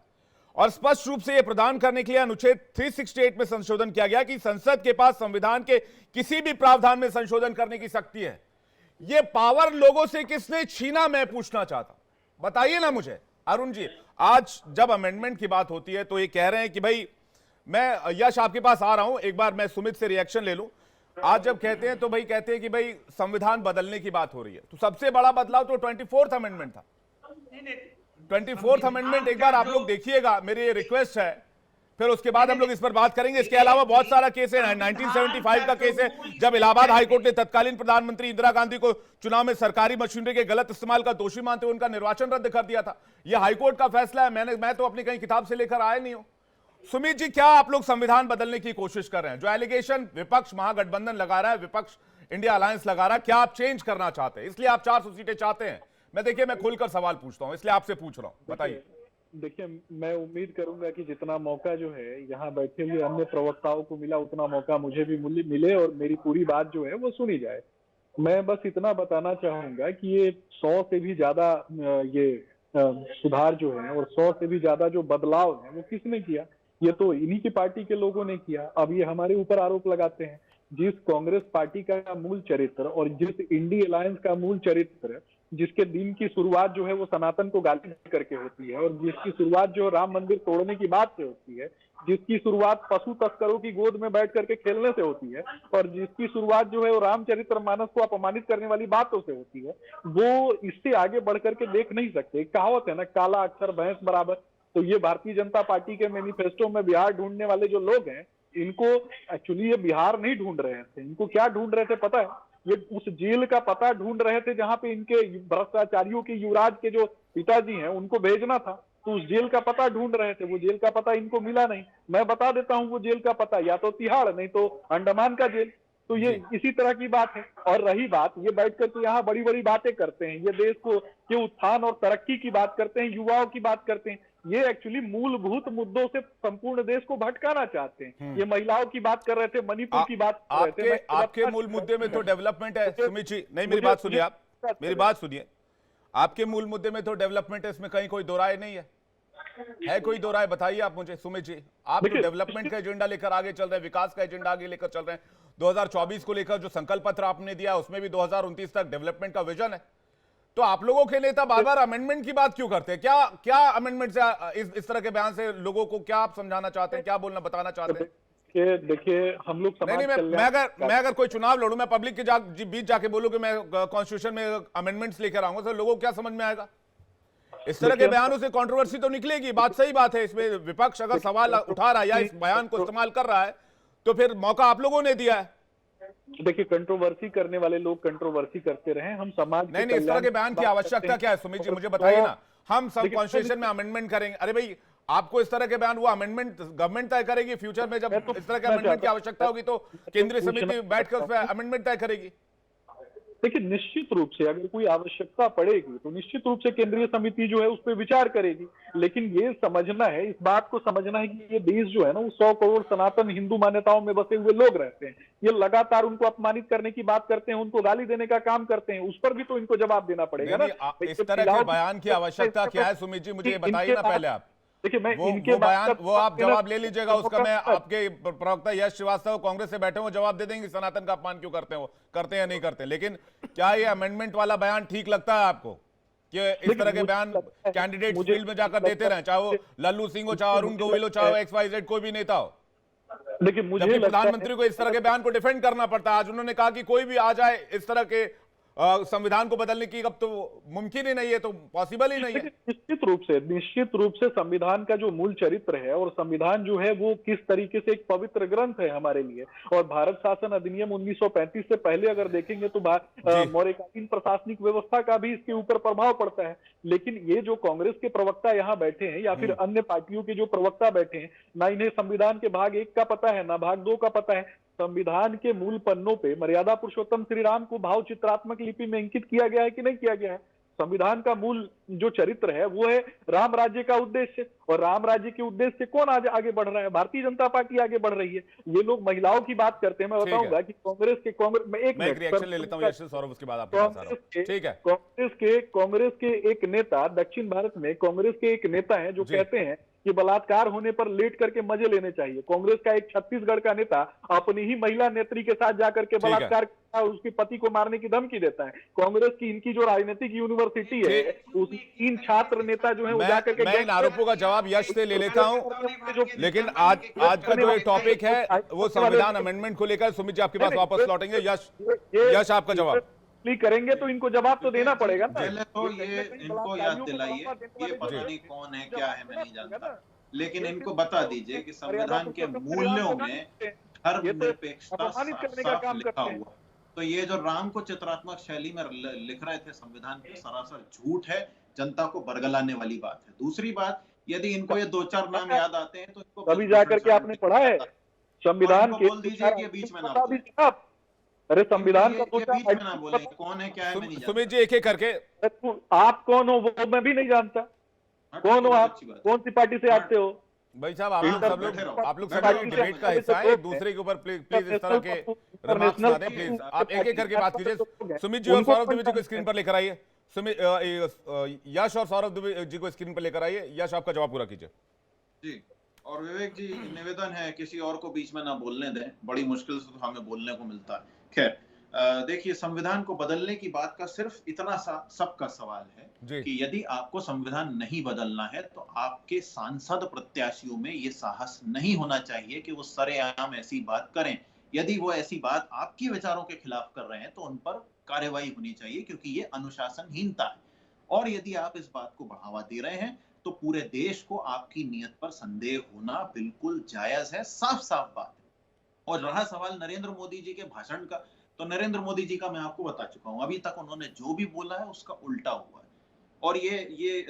और स्पष्ट रूप से यह प्रदान करने के लिए अनुच्छेद 368 में संशोधन किया गया कि संसद के पास संविधान के किसी भी प्रावधान में संशोधन करने की शक्ति है। यह पावर लोगों से किसने छीना, मैं पूछना चाहता हूं, बताइए ना मुझे अरुण जी। आज जब अमेंडमेंट की बात होती है तो ये कह रहे हैं कि भाई, मैं यश आपके पास आ रहा हूं, एक बार मैं सुमित से रिएक्शन ले लूं। आज जब कहते हैं तो भाई कहते हैं कि भाई संविधान बदलने की बात हो रही है, तो सबसे बड़ा बदलाव तो 24th अमेंडमेंट था। 24th अमेंडमेंट एक बार आप लोग देखिएगा, मेरी ये रिक्वेस्ट है, फिर उसके बाद हम लोग इस पर बात करेंगे। इसके अलावा बहुत सारा केस है। 1975 का केस है, जब इलाहाबाद हाईकोर्ट ने तत्कालीन प्रधानमंत्री इंदिरा गांधी को चुनाव में सरकारी मशीनरी के गलत इस्तेमाल का दोषी मानते हुए उनका निर्वाचन रद्द कर दिया था। यह हाईकोर्ट का फैसला है, मैं तो अपनी कहीं किताब से लेकर आया नहीं हूं। सुमित जी, क्या आप लोग संविधान बदलने की कोशिश कर रहे हैं? जो एलिगेशन विपक्ष महागठबंधन लगा रहा है, विपक्ष इंडिया अलायंस लगा रहा है, क्या आप चेंज करना चाहते हैं? इसलिए आप 400 सीटें चाहते हैं? मैं खुलकर सवाल पूछता हूं, इसलिए आपसे पूछ रहा हूं, बताइए। देखिए, मैं उम्मीद करूंगा कि जितना मौका जो है यहाँ बैठे हुए अन्य प्रवक्ताओं को मिला, उतना मौका मुझे भी मिले और मेरी पूरी बात जो है वो सुनी जाए। मैं बस इतना बताना चाहूंगा कि ये 100 से भी ज्यादा सुधार जो है और 100 से भी ज्यादा जो बदलाव है वो किसने किया? ये तो इन्हीं की पार्टी के लोगों ने किया। अब ये हमारे ऊपर आरोप लगाते हैं। जिस कांग्रेस पार्टी का मूल चरित्र और जिस इंडी अलायंस का मूल चरित्र, जिसके दिन की शुरुआत जो है वो सनातन को गाली करके होती है, और जिसकी शुरुआत जो राम मंदिर तोड़ने की बात से होती है, जिसकी शुरुआत पशु तस्करों की गोद में बैठ करके खेलने से होती है, और जिसकी शुरुआत जो है वो रामचरित्र मानस को अपमानित करने वाली बातों से होती है, वो इससे आगे बढ़ करके देख नहीं सकते। कहावत है ना, काला अक्षर भैंस बराबर। तो ये भारतीय जनता पार्टी के मैनिफेस्टो में बिहार ढूंढने वाले जो लोग हैं, इनको एक्चुअली ये बिहार नहीं ढूंढ रहे थे। इनको क्या ढूंढ रहे थे पता है? ये उस जेल का पता ढूंढ रहे थे जहां पे इनके भ्रष्टाचारियों के युवराज के जो पिताजी हैं उनको भेजना था। तो उस जेल का पता ढूंढ रहे थे, वो जेल का पता इनको मिला नहीं। मैं बता देता हूं वो जेल का पता, या तो तिहाड़ नहीं तो अंडमान का जेल। तो ये इसी तरह की बात है। और रही बात, ये बैठ करके यहाँ बड़ी बड़ी बातें करते हैं, ये देश को के उत्थान और तरक्की की बात करते हैं, युवाओं की बात करते हैं। ये एक्चुअली मूलभूत मुद्दों से संपूर्ण देश को भटकाना चाहते हैं। ये महिलाओं की बात कर रहे थे, मणिपुर की बात कर रहे थे। आपके मूल मुद्दे में तो डेवलपमेंट है सुमित जी। नहीं, मेरी बात सुनिए, आप मेरी बात सुनिए। आपके मूल मुद्दे में तो डेवलपमेंट है, इसमें कहीं कोई दो राय नहीं है कोई दो राय? बताइए आप मुझे सुमित जी। आप तो डेवलपमेंट का एजेंडा लेकर आगे चल रहे हैं, विकास का एजेंडा आगे लेकर चल रहे हैं। 2024 को लेकर जो संकल्प पत्र आपने दिया उसमें भी 2029 तक डेवलपमेंट का विजन है। तो आप लोगों के नेता बार बार अमेंडमेंट की बात क्यों करते हैं? क्या अमेंडमेंट से इस तरह के बयान से लोगों को क्या आप समझाना चाहते हैं, क्या बोलना बताना चाहते हैं? देखिए, हम लोग मैं अगर कोई चुनाव लड़ूं, मैं पब्लिक के बीच जाके बोलूं कि मैं कॉन्स्टिट्यूशन में अमेंडमेंट्स लेकर आऊंगा, तो लोगों को क्या समझ में आएगा? इस तरह के बयानों से कंट्रोवर्सी तो निकलेगी। बात सही बात है, इसमें विपक्ष अगर सवाल उठा रहा है या इस बयान को इस्तेमाल कर रहा है तो फिर मौका आप लोगों ने दिया है। देखिए, कंट्रोवर्सी करने वाले लोग कंट्रोवर्सी करते रहे, हम समाज नहीं, इस तरह के बयान की आवश्यकता क्या है सुमित जी, मुझे बताइए ना। हम सब कॉन्स्टिट्यूशन में अमेंडमेंट करेंगे, अरे भाई आपको इस तरह के बयान, वो अमेंडमेंट गवर्नमेंट तय करेगी फ्यूचर में, जब इस तरह के अमेंडमेंट की आवश्यकता होगी तो केंद्रीय समिति बैठकर उस पर अमेंडमेंट तय करेगी। देखिए, निश्चित रूप से अगर कोई आवश्यकता पड़ेगी तो निश्चित रूप से केंद्रीय समिति जो है उस पर विचार करेगी। लेकिन ये समझना है, इस बात को समझना है कि ये देश जो है ना, वो 100 करोड़ सनातन हिंदू मान्यताओं में बसे हुए लोग रहते हैं। ये लगातार उनको अपमानित करने की बात करते हैं, उनको गाली देने का काम करते हैं, उस पर भी तो इनको जवाब देना पड़ेगा ना। इस तरह के बयान की आवश्यकता क्या है सुमित जी, मुझे बताइए ना पहले आप। देखिए, मैं वो बयान, वो आप जवाब ले लीजिएगा उसका। मैं आपके प्रवक्ता यश श्रीवास्तव कांग्रेस से बैठे हुए जवाब दे देंगे सनातन का अपमान क्यों करते हैं, वो करते हैं या नहीं करते। लेकिन क्या ये अमेंडमेंट वाला बयान ठीक लगता है आपको कि इस तरह के बयान कैंडिडेट फील्ड में जाकर देते रहे, चाहे वो लल्लू सिंह हो, चाहे अरुण गोविल हो, चाहे XYZ कोई भी नेता हो? देखिए, मुझे प्रधानमंत्री को इस तरह के बयान को डिफेंड करना पड़ता है। आज उन्होंने कहा कि कोई भी आ जाए इस तरह के संविधान को बदलने की, अब तो मुमकिन ही नहीं है, तो पॉसिबल ही नहीं है। निश्चित रूप से संविधान का जो मूल चरित्र है और संविधान जो है वो किस तरीके से एक पवित्र ग्रंथ है हमारे लिए। और भारत शासन अधिनियम 1935 से पहले अगर देखेंगे तो मौर्यकालीन प्रशासनिक व्यवस्था का भी इसके ऊपर प्रभाव पड़ता है। लेकिन ये जो कांग्रेस के प्रवक्ता यहाँ बैठे हैं या फिर अन्य पार्टियों के जो प्रवक्ता बैठे हैं, ना इन्हें संविधान के भाग 1 का पता है, ना भाग 2 का पता है। संविधान के मूल पन्नों पे मर्यादा पुरुषोत्तम श्री राम को भाव चित्रात्मक लिपि में अंकित किया गया है कि नहीं किया गया है? संविधान का मूल जो चरित्र है वो है राम राज्य का उद्देश्य, और राम राज्य के उद्देश्य से कौन आज आगे बढ़ रहा है? भारतीय जनता पार्टी आगे बढ़ रही है। ये लोग महिलाओं की बात करते हैं। मैं बताऊंगा कि कांग्रेस में एक रिएक्शन ले लेता हूं यश सौरभ, उसके बाद आपके पास आ रहा हूं। ठीक है। कांग्रेस के एक नेता, दक्षिण भारत में कांग्रेस के एक नेता हैं जो कहते हैं कि बलात्कार होने पर लेट करके मजे लेने चाहिए। कांग्रेस का एक छत्तीसगढ़ का नेता अपनी ही महिला नेत्री के साथ जाकर के बलात्कार और उसके पति को मारने की धमकी देता है। कांग्रेस की इनकी जो राजनीतिक यूनिवर्सिटी है, उसकी 3 छात्र नेता जो है वो जाकर के, मैं इन आरोपों का जवाब यश से ले लेता हूं। लेकिन आज का जो टॉपिक है वो संविधान अमेंडमेंट को लेकर, सुमित जी आपके पास वापस लौटेंगे। यश आपका जवाब करेंगे तो इनको जवाब तो देना पड़ेगा ना। पहले तो ये इनको याद दिलाइए, ये पता नहीं कौन है क्या है मैं नहीं जानता, लेकिन इनको बता दीजिए कि संविधान के मूल्यों में धर्मनिरपेक्षता साफ लिखा हुआ। तो ये जो राम को चित्रात्मक शैली में लिख रहे थे संविधान के, सरासर झूठ है, जनता को बरगलाने वाली बात है। दूसरी बात, यदि इनको ये 2-4 नाम याद आते हैं तो इनको अभी जाकर के आपने पढ़ा है संविधान के, बोल दीजिए कि बीच में ना, अरे संविधान का बीच में ना बोले कौन है क्या है मैं नहीं जानता। सुमित जी एक एक करके, आप कौन हो वो मैं भी नहीं जानता। कौन हो आप, कौन सी पार्टी से आते हो? भाई साहब, आप लोग सभी डिबेट का हिस्सा है, एक दूसरे के ऊपर प्लीज इस तरह के रिमार्क्स ना दें प्लीज। आप एक एक करके बात कीजिए। सुमित जी और सौरभ द्विवेदी जी को स्क्रीन पर लेकर आइए। यश और सौरभ द्विवेदी जी को स्क्रीन पर लेकर आइए। यश आपका जवाब पूरा कीजिए जी। और विवेक जी, निवेदन है किसी और को बीच में ना बोलने दें, बड़ी मुश्किल से तो हमें बोलने को मिलता है। खैर, देखिए, संविधान को बदलने की बात का सिर्फ इतना सा सबका सवाल है कि यदि आपको संविधान नहीं बदलना है तो आपके सांसद प्रत्याशियों में ये साहस नहीं होना चाहिए कि वो सरेआम ऐसी बात करें। यदि वो ऐसी बात आपके विचारों के खिलाफ कर रहे हैं तो उन पर कार्रवाई होनी चाहिए, क्योंकि ये अनुशासनहीनता है। और यदि आप इस बात को बढ़ावा दे रहे हैं तो पूरे देश को आपकी नीयत पर संदेह होना बिल्कुल जायज है, साफ साफ बात है। और रहा सवाल नरेंद्र मोदी जी के भाषण का, तो नरेंद्र मोदी जी का मैं आपको बता चुका हूं, अभी तक उन्होंने जो भी बोला है उसका उल्टा हुआ है। और ये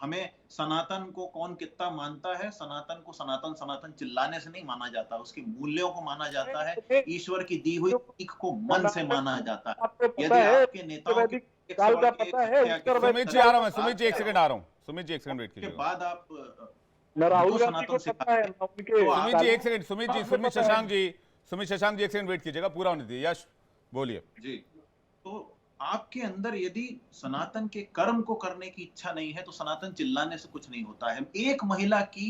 हमें सनातन को कौन कितना मानता है, सनातन को सनातन चिल्लाने से नहीं माना जाता, उसके मूल्यों को माना जाता है, ईश्वर की दी हुई सीख को मन से माना जाता है। यदि आपके नेताओं के सुमित जी आ रहा हूं, सुमित जी एक सेकंड आ रहा हूं, सुमित जी एक सेकंड वेट कीजिए। के बाद आप सनातन सुमित जी एक सेकंड, सुमित शशांक जी एक सेकंड वेट कीजिएगा, पूरा होने दीजिए। यश बोलिए जी। तो आपके अंदर यदि सनातन के कर्म को करने की इच्छा नहीं है तो सनातन चिल्लाने से कुछ नहीं होता है। एक महिला की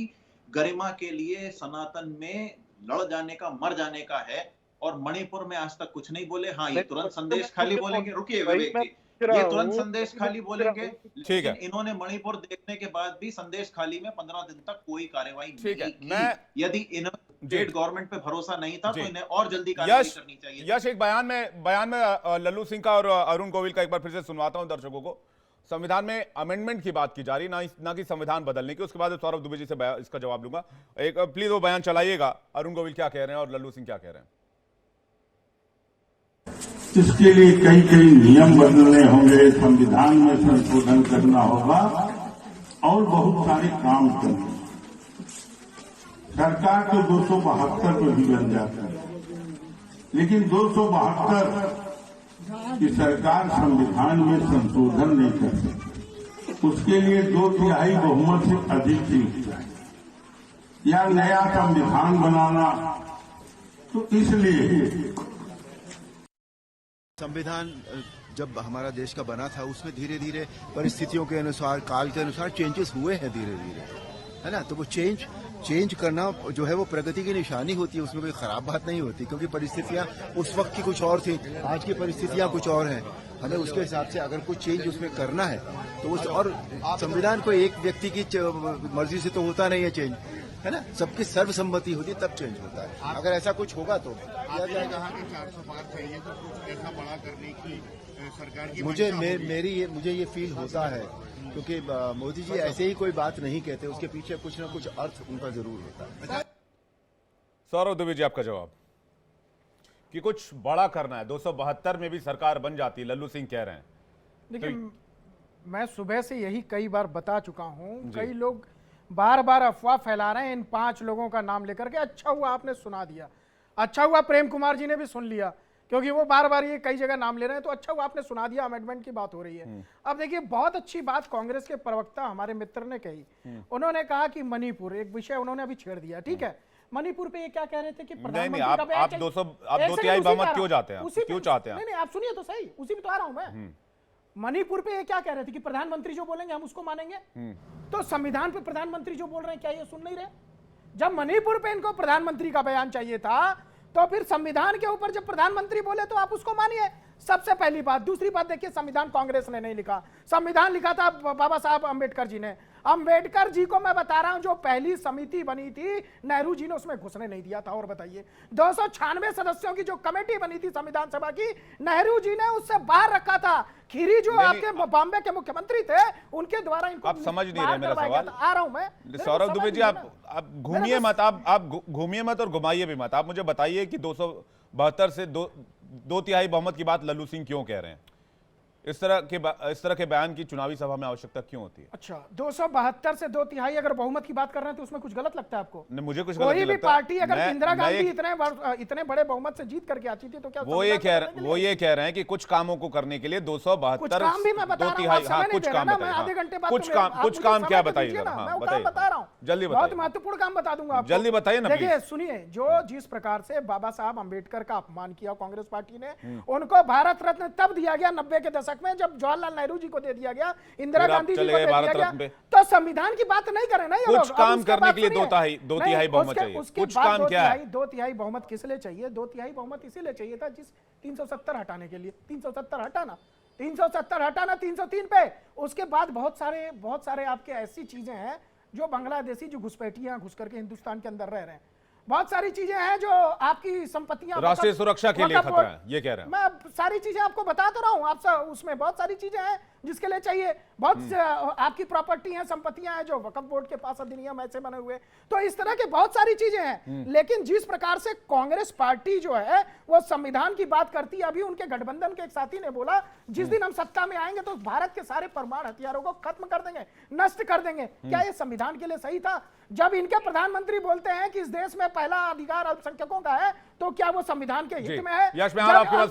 गरिमा के लिए सनातन में लड़ जाने का, मर जाने का है, और मणिपुर में आज तक कुछ नहीं बोले। हाँ, ये तुरंत संदेश खाली बोलेंगे। रुकिए विवेक जी, ये तुरंत संदेश खाली बोलेंगे, लेकिन इन्होंने मणिपुर देखने के बाद भी संदेश खाली में 15 दिन तक कोई कार्रवाई नहीं की। यदि इन्हें स्टेट गवर्नमेंट पे भरोसा नहीं था तो इन्हें और जल्दी कार्रवाई करनी चाहिए। यश एक बयान में लल्लू सिंह का और अरुण गोविल का एक बार फिर से सुनवाता हूं दर्शकों को। संविधान में अमेंडमेंट की बात की जा रही, ना कि संविधान बदलने की। उसके बाद सौरभ दुबे जी से इसका जवाब लूंगा। एक प्लीज वो बयान चलाइएगा, अरुण गोविल क्या कह रहे हैं और लल्लू सिंह क्या कह रहे हैं। इसके लिए कई नियम बदलने होंगे, संविधान में संशोधन करना होगा और बहुत सारे काम करने। सरकार तो 272 पे भी बन जाती है, लेकिन 272 की सरकार संविधान में संशोधन नहीं कर सकती। उसके लिए 2/3 बहुमत से अधिक चाहिए या नया संविधान बनाना। तो इसलिए संविधान जब हमारा देश का बना था उसमें धीरे धीरे परिस्थितियों के अनुसार, काल के अनुसार चेंजेस हुए हैं धीरे धीरे, है ना। तो वो चेंज करना जो है वो प्रगति की निशानी होती है, उसमें कोई खराब बात नहीं होती, क्योंकि परिस्थितियां उस वक्त की कुछ और थी, आज की परिस्थितियां कुछ और हैं। हमें उसके हिसाब से अगर कुछ चेंज उसमें करना है तो उस, और संविधान को एक व्यक्ति की मर्जी से तो होता नहीं है चेंज, है ना। सबकी सर्वसम्मति होती तब चेंज होता है। अगर ऐसा कुछ होगा तो किया जाएगा। 400 पार चाहिए तो कुछ ऐसा बड़ा करने की सरकार की मुझे ये फील होता है, क्योंकि मोदी जी ऐसे ही कोई बात नहीं कहते, उसके पीछे कुछ ना कुछ अर्थ उनका जरूर होता है। सौरभ दुबे जी, आपका जवाब कि कुछ बड़ा करना है। 272 में भी सरकार बन जाती, लल्लू सिंह कह रहे हैं। देखिए, मैं सुबह से यही कई बार बता चुका हूं, कई लोग बार बार अफवाह फैला रहे हैं इन 5 लोगों का नाम लेकर के। अच्छा हुआ आपने सुना दिया, अच्छा हुआ प्रेम कुमार जी ने भी सुन लिया, क्योंकि वो बार बार ये कई जगह नाम ले रहे हैं। तो अच्छा हुआ आपने सुना दिया, अमेंडमेंट की बात हो रही है। अब देखिए, बहुत अच्छी बात कांग्रेस के प्रवक्ता हमारे मित्र ने कही। उन्होंने कहा कि मणिपुर एक विषय उन्होंने अभी छेड़ दिया, ठीक है। मणिपुर पे ये क्या कह रहे थे कि प्रधानमंत्री आप 2/3 बहुमत क्यों जाते हैं, क्यों चाहते हैं? नहीं, आप सुनिए तो सही, उसी में तो आ रहा हूं मैं। मणिपुर पे ये क्या कह रहे थे कि प्रधानमंत्री जो बोलेंगे हम उसको मानेंगे। तो संविधान पे प्रधानमंत्री जो बोल रहे हैं, क्या ये सुन नहीं रहे? जब मणिपुर पे इनको प्रधानमंत्री का बयान चाहिए था, तो फिर संविधान के ऊपर जब प्रधानमंत्री बोले तो आप उसको मानिए, सबसे पहली बात। दूसरी बात देखिए, संविधान कांग्रेस ने नहीं लिखा, संविधान लिखा था बाबा साहब अंबेडकर जी ने। अंबेडकर जी को मैं बता रहा हूं, जो पहली समिति बनी थी, नेहरू जी ने उसमें घुसने नहीं दिया था। और बताइए, 296 सदस्यों की जो कमेटी बनी थी संविधान सभा की, नेहरू जी ने उससे बाहर रखा था। खीरी जो आपके बॉम्बे के मुख्यमंत्री थे, उनके द्वारा इनको आप समझ नहीं रहे मेरा सवाल। आ रहा हूं मैं। सौरभ दुबे जी, आप घूमिए मत, आप घूमिए मत और घुमाइए भी मत। आप मुझे बताइए कि 272 से 2/3 बहुमत की बात लल्लू सिंह क्यों कह रहे हैं? इस तरह के बयान की चुनावी सभा में आवश्यकता क्यों होती है? अच्छा, 272 से 2/3 अगर बहुमत की बात कर रहे हैं तो उसमें कुछ गलत लगता है आपको? नहीं, मुझे कुछ गलत नहीं लगता। कोई भी पार्टी अगर इंदिरा गांधी इतने बड़े बहुमत से जीत करके आती थी तो क्या वो ये कह रहे हैं कि कुछ कामों को करने के लिए 272 काम भी मैं बता रहा हूं, हाँ, कुछ काम मैं आधे घंटे बाद कुछ काम क्या बताइए? मैं बता रहा हूं, जल्दी बहुत महत्वपूर्ण काम बता दूंगा आपको। जल्दी बताइए ना। देखिए सुनिए, जो जिस प्रकार से बाबा साहब अंबेडकर का अपमान किया कांग्रेस पार्टी ने, उनको भारत रत्न तब दिया गया 90 के दशक में, जब जवाहरलाल नेहरू जी को दे दिया गया, इंदिरा गांधी जी को दे दिया गया। तो संविधान की बात नहीं करें ना, कुछ काम करने के लिए 2/3 बहुमत चाहिए। कुछ काम क्या है? 2/3 बहुमत किस लिए चाहिए? 2/3 बहुमत इसीलिए चाहिए था जिस 370 हटाने के लिए। 370 हटाना, 370 हटाना 303 पे। उसके बाद बहुत सारे आपके ऐसी चीजें हैं जो बांग्लादेशी जो घुसपैठियां घुस करके हिंदुस्तान के अंदर रह रहे हैं, बहुत सारी चीजें हैं जो आपकी संपत्तियां, राष्ट्रीय सुरक्षा के लिए खतरा है, ये कह रहे हैं। मैं सारी चीजें आपको बता तो रहा हूं, आप उसमें बहुत सारी चीजें हैं जिसके लिए चाहिए। बहुत आपकी प्रॉपर्टी है, संपत्तियां हैं जो वक्फ बोर्ड के पास अधिनियम ऐसे बने हुए। तो इस तरह के बहुत सारी चीजें हैं। लेकिन जिस प्रकार से कांग्रेस पार्टी जो है वो संविधान की बात करती है, अभी उनके गठबंधन के एक साथी ने बोला जिस दिन हम सत्ता में आएंगे तो भारत के सारे परमाणु हथियारों को खत्म कर देंगे, नष्ट कर देंगे। क्या ये संविधान के लिए सही था? जब इनके प्रधानमंत्री बोलते हैं कि इस देश में पहला अधिकार अल्पसंख्यकों का है, तो क्या वो संविधान के हित में है? यश, मैं आपके पास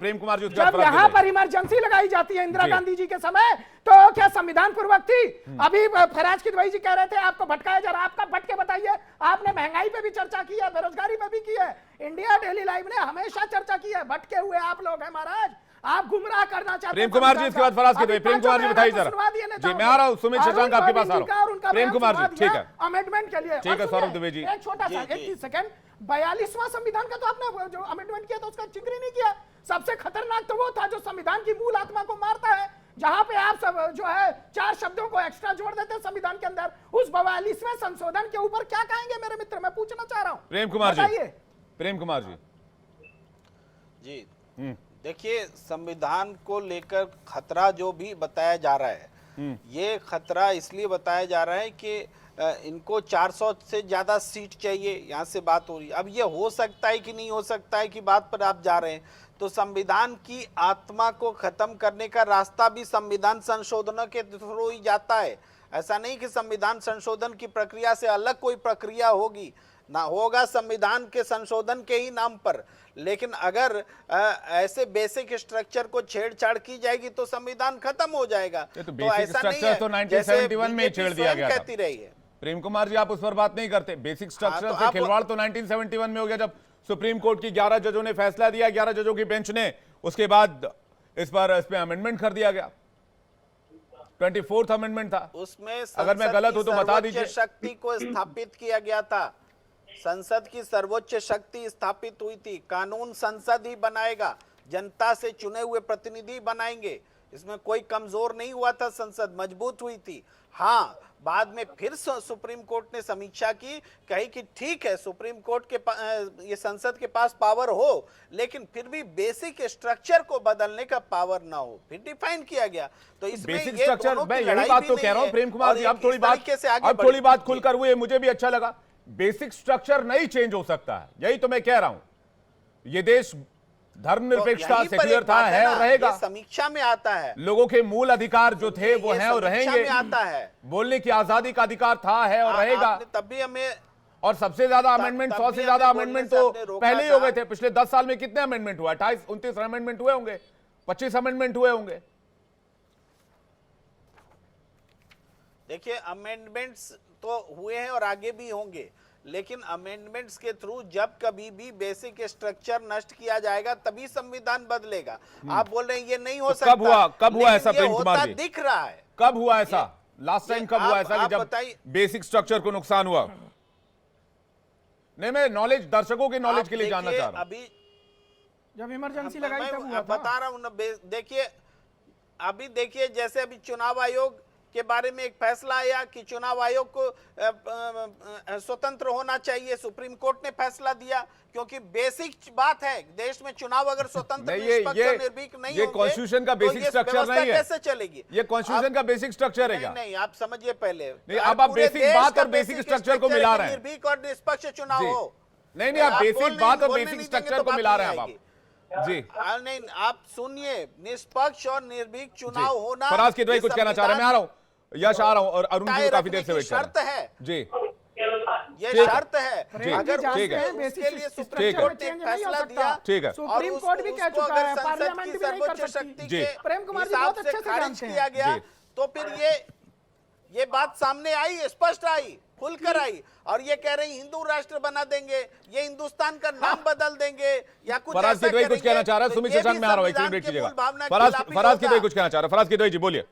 प्रेम कुमार जी, जब यहाँ पर इमरजेंसी लगाई जाती है इंदिरा गांधी जी के समय, तो क्या संविधान पूर्वक थी? अभी फराज किदवई जी कह रहे थे आपको भटकाया जा रहा, आपका भटके बताइए। आपने महंगाई पे भी चर्चा की है, बेरोजगारी पे भी की है। इंडिया डेली लाइव ने हमेशा चर्चा की है। भटके हुए आप लोग हैं महाराज, आप गुमराह करना चाहते हैं। प्रेम कुमार जी, इसके बाद फराज किदवई। प्रेम कुमार जी बताइए जरा। जी, मैं आ रहा हूं, सुमित शशांक आपके पास आ रहा हूं। प्रेम कुमार जी, ठीक है, अमेंडमेंट के लिए। ठीक है सौरभ दुबे जी, एक छोटा सा 31 सेकंड, 42वां संविधान का तो आपने जो अमेंडमेंट किया था उसका जिक्र ही नहीं किया। सबसे खतरनाक तो वो था जो संविधान की मूल आत्मा को मारता है, जहां पे आप सब जो है 4 शब्दों को एक्स्ट्रा जोड़ देते हैं संविधान के अंदर। उस 42वें संशोधन के ऊपर क्या कहेंगे मेरे मित्र? मैं पूछना चाह रहा हूं। प्रेम कुमार जी, प्रेम कुमार जी जी, देखिए, संविधान को लेकर खतरा जो भी बताया जा रहा है, ये खतरा इसलिए बताया जा रहा है कि इनको 400 से ज्यादा सीट चाहिए, यहाँ से बात हो रही है। अब ये हो सकता है कि नहीं हो सकता है कि बात पर आप जा रहे हैं, तो संविधान की आत्मा को खत्म करने का रास्ता भी संविधान संशोधनों के थ्रू ही जाता है। ऐसा नहीं कि संविधान संशोधन की प्रक्रिया से अलग कोई प्रक्रिया होगी, ना होगा संविधान के संशोधन के ही नाम पर। लेकिन अगर ऐसे बेसिक स्ट्रक्चर को छेड़छाड़ की जाएगी तो संविधान खत्म हो जाएगा। तो ऐसा नहीं है तो 1971 में छेड़ दिया गया कहती रही है। प्रेम कुमार जी, आप उस पर बात नहीं करते। बेसिक स्ट्रक्चर से खिलवाड़ तो 1971 में हो गया, जब सुप्रीम कोर्ट की 11 जजों ने फैसला दिया, 11 जजों की बेंच ने, उसके बाद इस पे अमेंडमेंट कर दिया गया। 24th अमेंडमेंट था उसमें। अगर मैं गलत हूं तो बता दीजिए। शक्ति को स्थापित किया गया था, संसद की सर्वोच्च शक्ति स्थापित हुई थी। कानून संसद ही बनाएगा, जनता से चुने हुए प्रतिनिधि बनाएंगे। इसमें कोई कमजोर नहीं हुआ था, संसद मजबूत हुई थी। हाँ, बाद में फिर सुप्रीम कोर्ट ने समीक्षा की, कही कि ठीक है सुप्रीम कोर्ट के ये संसद के पास पावर हो, लेकिन फिर भी बेसिक स्ट्रक्चर को बदलने का पावर ना हो, फिर डिफाइन किया गया। तो इसमें बेसिक ये स्ट्रक्चर, दोनों मैं की यही लड़ाई बात भी तो नहीं कह रहा हूं है। प्रेम कुमार जी। और अब थोड़ी इस बात खुलकर हुई, मुझे भी अच्छा लगा। बेसिक स्ट्रक्चर नहीं चेंज हो सकता है, यही तो मैं कह रहा हूं। ये देश धर्मनिरपेक्षता, सेक्युलर था, है और रहेगा। समीक्षा में आता है, लोगों के मूल अधिकार जो थे वो हैं और रहेंगे। आता है, बोलने की आजादी का अधिकार था, है और रहेगा। तब भी हमें, और सबसे ज्यादा अमेंडमेंट, 100 से ज्यादा अमेंडमेंट तो पहले ही हो गए थे। पिछले 10 साल में कितने अमेंडमेंट हुआ? 28, 29 अमेंडमेंट हुए होंगे, 25 अमेंडमेंट हुए होंगे। देखिए अमेंडमेंट्स तो हुए हैं और आगे भी होंगे, लेकिन अमेंडमेंट्स के थ्रू जब कभी भी बेसिक स्ट्रक्चर नष्ट किया जाएगा तभी संविधान बदलेगा। आप बोल रहे हैं ये नहीं हो तो सकता। कब हुआ ऐसा प्रेम कुमार जी? दिख रहा है। कब हुआ ऐसा? लास्ट टाइम कब हुआ ऐसा कि जब बेसिक स्ट्रक्चर को नुकसान हुआ? नहीं, मैं नॉलेज, दर्शकों के नॉलेज के लिए जानना चाह रहा हूं। अभी जब इमरजेंसी लगाई तब हुआ था। बता रहा हूं। देखिए अभी देखिए, जैसे अभी चुनाव आयोग के बारे में एक फैसला आया कि चुनाव आयोग को स्वतंत्र होना चाहिए। सुप्रीम कोर्ट ने फैसला दिया, क्योंकि बेसिक बात है देश में चुनाव अगर स्वतंत्र, निष्पक्ष और निर्भीक नहीं ये कॉन्स्टिट्यूशन का बेसिक स्ट्रक्चर नहीं है। कैसे चलेगी? ये कॉन्स्टिट्यूशन का बेसिक स्ट्रक्चर है क्या? नहीं, आप समझिए पहले। नहीं, अब आप बेसिक बात और बेसिक स्ट्रक्चर को मिला रहे हैं। निर्भीक और निष्पक्ष चुनाव हो। नहीं, आप बेसिक बात और बेसिक स्ट्रक्चर को मिला रहे हैं आप जी। नहीं, आप सुनिए, निष्पक्ष और निर्भीक चुनाव होना। फराज किदवई कुछ कहना चाह रहे हैं, मैं आ रहा हूं, यश आ रहा हूं, और अरुण जी काफी देर से वेट कर रहे हैं। शर्त है जी, ये शर्त है। अगर उसके लिए सुप्रीम कोर्ट ने फैसला दिया, ठीक है, सुप्रीम कोर्ट भी कह चुका है, पार्लियामेंट भी नहीं कर सकती। प्रेम कुमार जी बहुत अच्छे से जानते हैं। किया गया तो फिर ये बात सामने आई, स्पष्ट आई, खुलकर आई, और ये कह रहे हैं हिंदू राष्ट्र बना देंगे, ये हिंदुस्तान का नाम बदल देंगे या कुछ ऐसा करेंगे। कुछ कहना चाह रहा है, सुमित शशांक में आ रहा हूं, एक मिनट ब्रेक कीजिएगा। फराज किदवई कुछ कहना चाह रहा है, फराज किदवई जी बोलिए।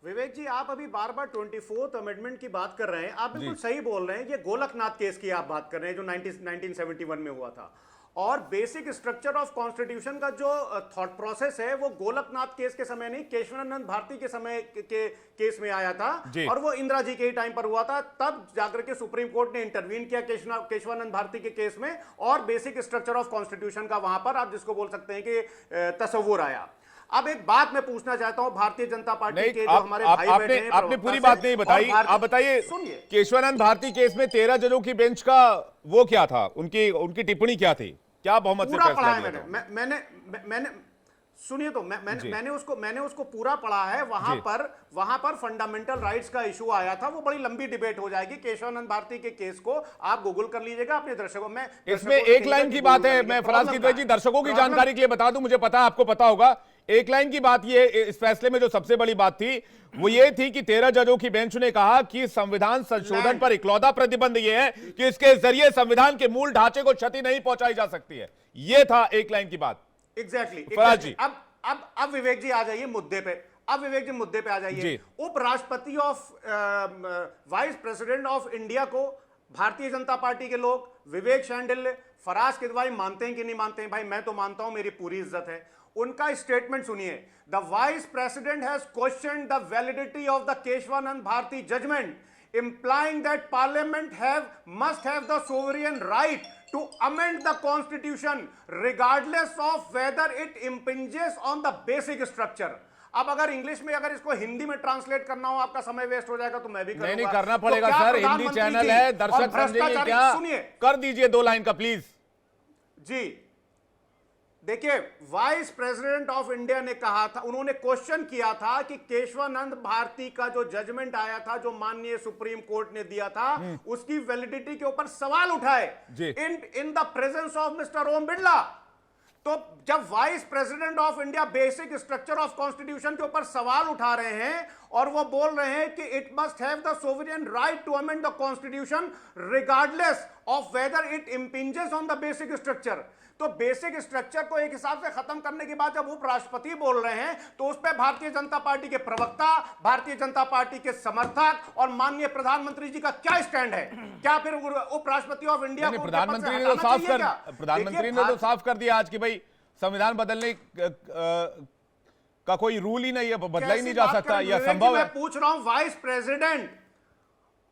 विवेक जी, आप अभी बार बार 24th अमेंडमेंट की बात कर रहे हैं। आप बिल्कुल सही बोल रहे हैं। ये गोलकनाथ केस की आप बात कर रहे हैं जो 1971 में हुआ था। और बेसिक स्ट्रक्चर ऑफ कॉन्स्टिट्यूशन का जो थॉट प्रोसेस है वो गोलकनाथ केस के समय नहीं, केशवानंद भारती के समय के केस में आया था, और वो इंदिरा जी के ही टाइम पर हुआ था। तब जाकर के सुप्रीम कोर्ट ने इंटरवीन किया केशवानंद भारती के केस में, और बेसिक स्ट्रक्चर ऑफ कॉन्स्टिट्यूशन का वहां पर आप जिसको बोल सकते हैं कि तस्वुर आया। अब एक बात मैं पूछना चाहता हूं भारतीय जनता पार्टी के जो हमारे भाई बैठे हैं, आपने पूरी बात नहीं बताई। आप बताइए, केशवानंद भारती केस में 13 जजों की बेंच का वो क्या था, उनकी टिप्पणी क्या थी, क्या बहुमत से फैसला किया था? मैंने सुनिए तो मैंने उसको पूरा पढ़ा है। वहां पर फंडामेंटल राइट्स का इशू आया था। वो बड़ी लंबी डिबेट हो जाएगी। केशवानंद भारती के केस को आप गूगल कर लीजिएगा अपने दर्शकों में। इसमें एक लाइन की बात है, मैं फराज किदवई जी दर्शकों की जानकारी के लिए बता दूं, मुझे पता है आपको पता होगा। एक लाइन की बात ये, इस फैसले में जो सबसे बड़ी बात थी वो ये थी कि 13 जजों की बेंच ने कहा कि संविधान संशोधन पर इकलौता प्रतिबंध ये है कि इसके जरिए संविधान के मूल ढांचे को क्षति नहीं पहुंचाई जा सकती है। ये था एक लाइन की बात। एग्जैक्टली। फराज जी, अब विवेक जी आ जाइए मुद्दे पे आ जाइए। उपराष्ट्रपति वाइस प्रेसिडेंट ऑफ इंडिया को भारतीय जनता पार्टी के लोग, विवेक शांडिल्य, फराज किदवई मानते हैं कि नहीं मानते हैं? भाई मैं तो मानता हूं, मेरी पूरी इज्जत है। उनका स्टेटमेंट सुनिए। The vice president has questioned the validity of the Keshavananda Bharati judgement, implying that parliament must have the sovereign right to amend the constitution regardless of whether it impinges on the basic structure। अब अगर English में, अगर इसको हिंदी में translate करना हो, आपका समय वेस्ट हो जाएगा, तो मैं भी करूंगा। नहीं करना पड़ेगा तो सर, हिंदी चैनल है, दर्शक समझेंगे क्या? सुनिए, कर दीजिए 2 लाइन का प्लीज जी। देखिए, वाइस प्रेसिडेंट ऑफ इंडिया ने कहा था, उन्होंने क्वेश्चन किया था कि केशवानंद भारती का जो जजमेंट आया था, जो माननीय सुप्रीम कोर्ट ने दिया था, उसकी वैलिडिटी के ऊपर सवाल उठाए in the presence of mister Om Birla. तो जब vice president of India basic structure of constitution के ऊपर सवाल उठा रहे हैं और वो बोल रहे हैं कि it must have the sovereign right to amend the constitution regardless of whether it impinges on the basic structure, तो बेसिक स्ट्रक्चर को एक हिसाब से खत्म करने के बाद जब उपराष्ट्रपति बोल रहे हैं तो उस पर भारतीय जनता पार्टी के प्रवक्ता, भारतीय जनता पार्टी के समर्थक और माननीय प्रधानमंत्री जी का क्या स्टैंड है? क्या फिर उपराष्ट्रपति ऑफ इंडिया को प्रधानमंत्री ने तो साफ कर दिया आज कि भाई संविधान बदलने का कोई रूल ही नहीं है, बदला ही नहीं जा सकता, यह संभव है। मैं पूछ रहा हूं वाइस प्रेसिडेंट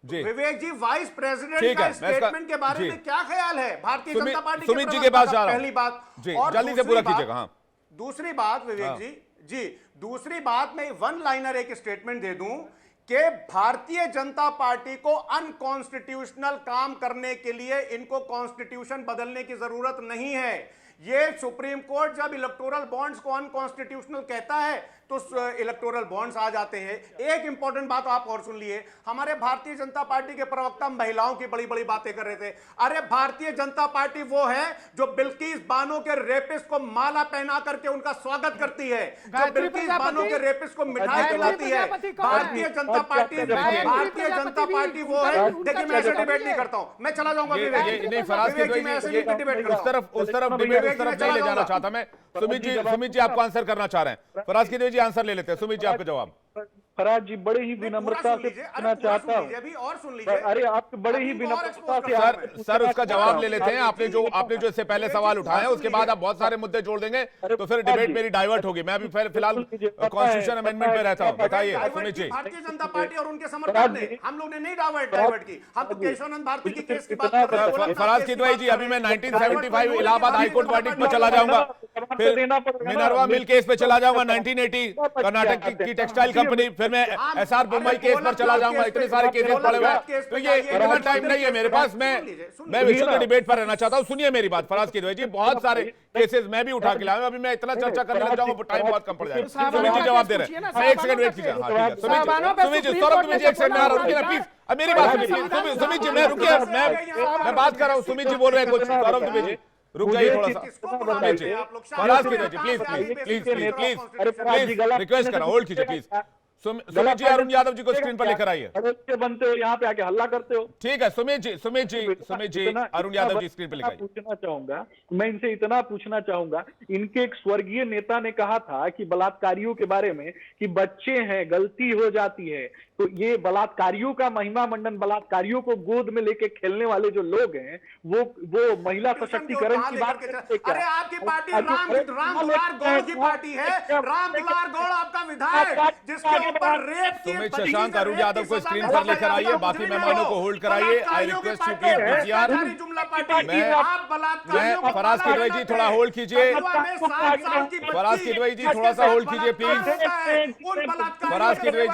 विवेक जी, वाइस प्रेसिडेंट का स्टेटमेंट के बारे में क्या ख्याल है भारतीय जनता पार्टी सुमित जी के पास जा रहा हूं। पहली बात जी, जल्दी से पूरा कीजिएगा। हाँ, दूसरी बात विवेक जी दूसरी बात मैं वन लाइनर एक स्टेटमेंट दे दूं कि भारतीय जनता पार्टी को अनकॉन्स्टिट्यूशनल काम करने के लिए इनको कॉन्स्टिट्यूशन बदलने की जरूरत नहीं है। ये सुप्रीम कोर्ट जब इलेक्टोरल बॉन्ड्स को अनकॉन्स्टिट्यूशनल कहता है तो इलेक्टोरल बॉन्ड्स आ जाते हैं। एक इंपॉर्टेंट बात आप और सुन लिए, हमारे भारतीय जनता पार्टी के प्रवक्ता महिलाओं की बड़ी बड़ी बातें कर रहे थे। अरे भारतीय जनता पार्टी वो है जो बिल्किस बानो के रेपिस्ट को माला पहना करके उनका स्वागत करती है, जो बिल्किस बानो के रेपिस्ट को मिठाई खिलाती है। भारतीय जनता पार्टी वो है। देखिए, मैं ऐसे डिबेट नहीं करता हूं, मैं चला जाऊंगा उस तरफ डिबेट नहीं ले जाना चाहता मैं। सुमित जी आपको आंसर करना चाह रहे हैं। फराज की देवी जी आंसर ले लेते हैं। सुमित जी आपका जवाब। फराज जी, बड़े ही विनम्रता से पूछना चाहता हूँ। अरे आप बड़े ही विनम्रता से सर उसका जवाब ले लेते हैं। आपने जो इससे पहले सवाल उठाए हैं उसके बाद आप बहुत सारे मुद्दे जोड़ देंगे तो फिर डिबेट मेरी डाइवर्ट होगी। मैं अभी फिलहाल कॉन्स्टिट्यूशन अमेंडमेंट पे रहता हूँ। बताइए सुमित जी। भारतीय जनता पार्टी और उनके समर्थक ने, हम लोग ने नहीं डाइवर्ट की, हम तो केशवानंद भारती की केस की बात कर रहे हैं। फराज किदवई जी, अभी मैं 1975 इलाहाबाद हाईकोर्ट वर्डिक्ट में चला जाऊंगा, फिर मिनर्वा मिल केस पे चला जाऊंगा, 1980 कर्नाटक की टेक्सटाइल कंपनी, फिर मैं एसआर मुंबई केस पर चला जाऊंगा। इतने सारे केसेस पड़े हुए हैं तो ये इतना टाइम नहीं है मेरे पास। मैं विशुद्ध डिबेट पर रहना चाहता हूं। सुनिए मेरी बात फराज किदवई जी, बहुत सारे केसेस मैं भी उठा के लाऊंगा। अभी मैं इतना चर्चा करने लग जाऊंगा, टाइम बहुत कम पड़ जाएगा। सुमित जी जवाब दे रहे हैं। एक सेकंड वेट कीजिए। हाँ ठीक है सुमित जी, सौरभ तुमित जी एक सेकंड में आ रहा हूं प्लीज। अब मेरी बात सुनिए सुमित जी, मैं रुकिए, मैं बात कर रहा हूं। सुमित जी बोल रहे हैं कुछ, सौरभ तुमित जी रुक जाइए थोड़ा सा। फराज किदवई जी प्लीज रिक्वेस्ट कर रहा हूं, होल्ड कीजिए प्लीज। सुमित जी अरुण यादव जी को स्क्रीन पर लेकर आइए। बनते हो यहाँ पे आके हल्ला करते हो। ठीक है सुमित जी अरुण यादव जी स्क्रीन पर लेकर आइए। पूछना चाहूंगा मैं इनसे, इतना पूछना चाहूंगा, इनके एक स्वर्गीय नेता ने कहा था कि बलात्कारियों के बारे में कि बच्चे हैं, गलती हो जाती है, तो ये बलात्कारियों का महिमा मंडन, बलात्कारियों को गोद में लेके खेलने वाले जो लोग हैं वो महिला सशक्तिकरण की बात करते हैं। अरे आपकी पार्टी राम दुलार गौड़ की पार्टी है। राम दुलार गौड़ आपका विधायक, जिसके ऊपर रेप की सुमित शशांक अरुण यादव को स्क्रीन पर लेकर आइए, बाकी मेहमानों को होल्ड कराइए। I request you please PCR. मैं फराज किदवई जी थोड़ा होल्ड कीजिए। फराज किदवई जी थोड़ा सा होल्ड कीजिए प्लीज। फराज किदवई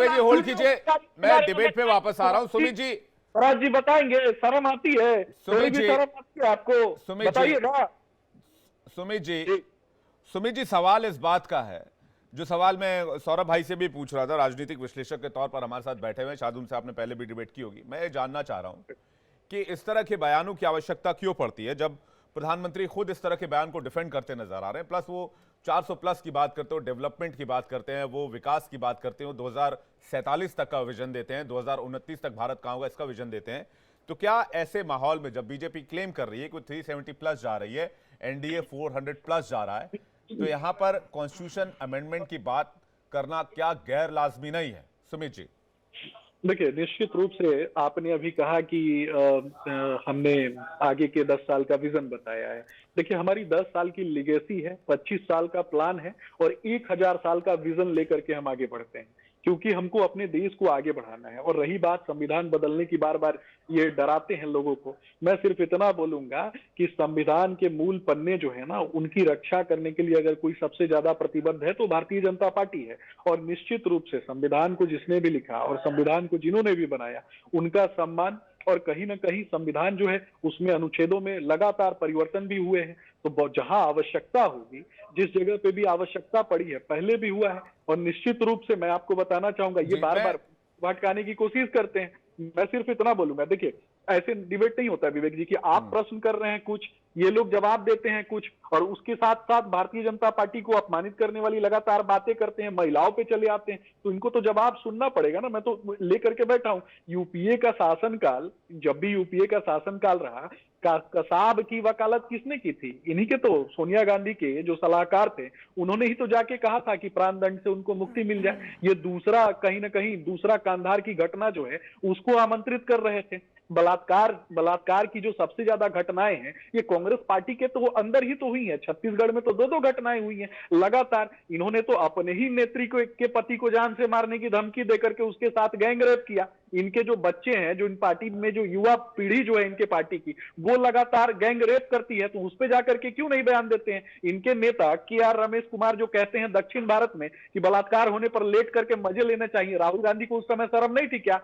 जी होल्ड कीजिए, मैं डिबेट पे वापस आ रहा हूं। सुमित जी, फराज जी बताएंगे, शर्म आती है? सुमित जी, शर्म आती है आपको? बताइएगा। सुमित जी सवाल इस बात का है, जो सवाल मैं सौरभ भाई से भी पूछ रहा था, राजनीतिक विश्लेषक के तौर पर हमारे साथ बैठे हुए, शायद उनसे आपने पहले भी डिबेट की होगी। मैं ये जानना चाह रहा हूं कि इस तरह के बयानों की आवश्यकता क्यों पड़ती है जब प्रधानमंत्री खुद इस तरह के बयान को डिफेंड करते नजर आ रहे हैं। प्लस वो 400 प्लस की बात करते हो, डेवलपमेंट की बात करते हैं, वो विकास की बात करते हो, 2047 तक का विजन देते हैं, 2029 तक भारत कहाँ होगा इसका विजन देते हैं। तो क्या ऐसे माहौल में जब बीजेपी क्लेम कर रही है कि 370 प्लस जा रही है, एनडीए 400 प्लस जा रहा है, तो यहां पर कॉन्स्टिट्यूशन अमेंडमेंट की बात करना क्या गैर लाजमी नहीं है? सुमित जी देखिए, निश्चित रूप से आपने अभी कहा कि हमने आगे के 10 साल का विजन बताया है। देखिए, हमारी 10 साल की लिगेसी है, 25 साल का प्लान है और 1000 साल का विजन लेकर के हम आगे बढ़ते हैं, क्योंकि हमको अपने देश को आगे बढ़ाना है। और रही बात संविधान बदलने की, बार बार ये डराते हैं लोगों को, मैं सिर्फ इतना बोलूंगा कि संविधान के मूल पन्ने जो है ना, उनकी रक्षा करने के लिए अगर कोई सबसे ज्यादा प्रतिबद्ध है तो भारतीय जनता पार्टी है। और निश्चित रूप से संविधान को जिसने भी लिखा और संविधान को जिन्होंने भी बनाया, उनका सम्मान और कहीं ना कहीं संविधान जो है उसमें अनुच्छेदों में लगातार परिवर्तन भी हुए हैं। तो जहां आवश्यकता होगी, जिस जगह पे भी आवश्यकता पड़ी है, पहले भी हुआ है, और निश्चित रूप से मैं आपको बताना चाहूंगा, ये बार बार भटकाने की कोशिश करते हैं। मैं सिर्फ इतना बोलूंगा, देखिए ऐसे डिबेट नहीं होता विवेक जी कि आप प्रश्न कर रहे हैं कुछ, ये लोग जवाब देते हैं कुछ, और उसके साथ साथ भारतीय जनता पार्टी को अपमानित करने वाली लगातार बातें करते हैं, महिलाओं पे चले आते हैं। तो इनको तो जवाब सुनना पड़ेगा ना। मैं तो लेकर के बैठा हूं, यूपीए का शासनकाल, जब भी यूपीए का शासनकाल रहा, कसाब की वकालत किसने की थी? इन्हीं के, तो सोनिया गांधी के जो सलाहकार थे उन्होंने ही तो जाके कहा था कि प्राण दंड से उनको मुक्ति मिल जाए। ये दूसरा, कहीं ना कहीं दूसरा कांधार की घटना जो है उसको आमंत्रित कर रहे थे। बलात्कार की जो सबसे ज्यादा घटनाएं हैं ये कांग्रेस पार्टी के तो अंदर ही तो हुई है। छत्तीसगढ़ में तो दो घटनाएं हुई हैं लगातार। इन्होंने तो अपने ही नेत्री के पति को जान से मारने की धमकी देकर के उसके साथ गैंग रेप किया। इनके जो बच्चे हैं, जो इन पार्टी में जो युवा पीढ़ी जो है इनके पार्टी की, वो लगातार गैंग रेप करती है। तो उस पे जाकर के क्यों नहीं बयान देते हैं? इनके नेता KR रमेश कुमार जो कहते हैं दक्षिण भारत में कि बलात्कार होने पर लेट करके मजे लेने चाहिए, राहुल गांधी को उस समय शर्म नहीं थी क्या?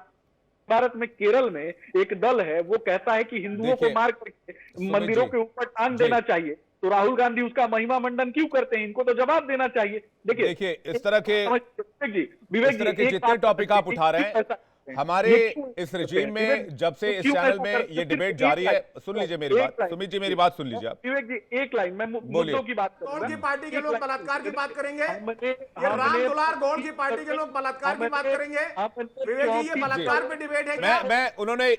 भारत में केरल में एक दल है वो कहता है कि हिंदुओं को मार करके मंदिरों के ऊपर टांग देना चाहिए। तो राहुल गांधी उसका महिमा मंडन क्यों करते हैं? इनको तो जवाब देना चाहिए। देखिए इस तरह के जितने टॉपिक आप उठा रहे हैं, हमारे इस रिजीम में जब से इस चैनल में ये डिबेट जारी है, सुन लीजिए मेरी बात, सुमित जी मेरी बात सुन लीजिए आप। विवेक जी एक लाइन, मैं मुद्दों की बात करूंगा। गौड़ की पार्टी के लोग बलात्कार की बात करेंगे, ये राम दुलार गौड़ की पार्टी के लोग बलात्कार की बात करेंगे। विवेक जी ये बलात्कार पे डिबेट है क्या? मैं उन्होंने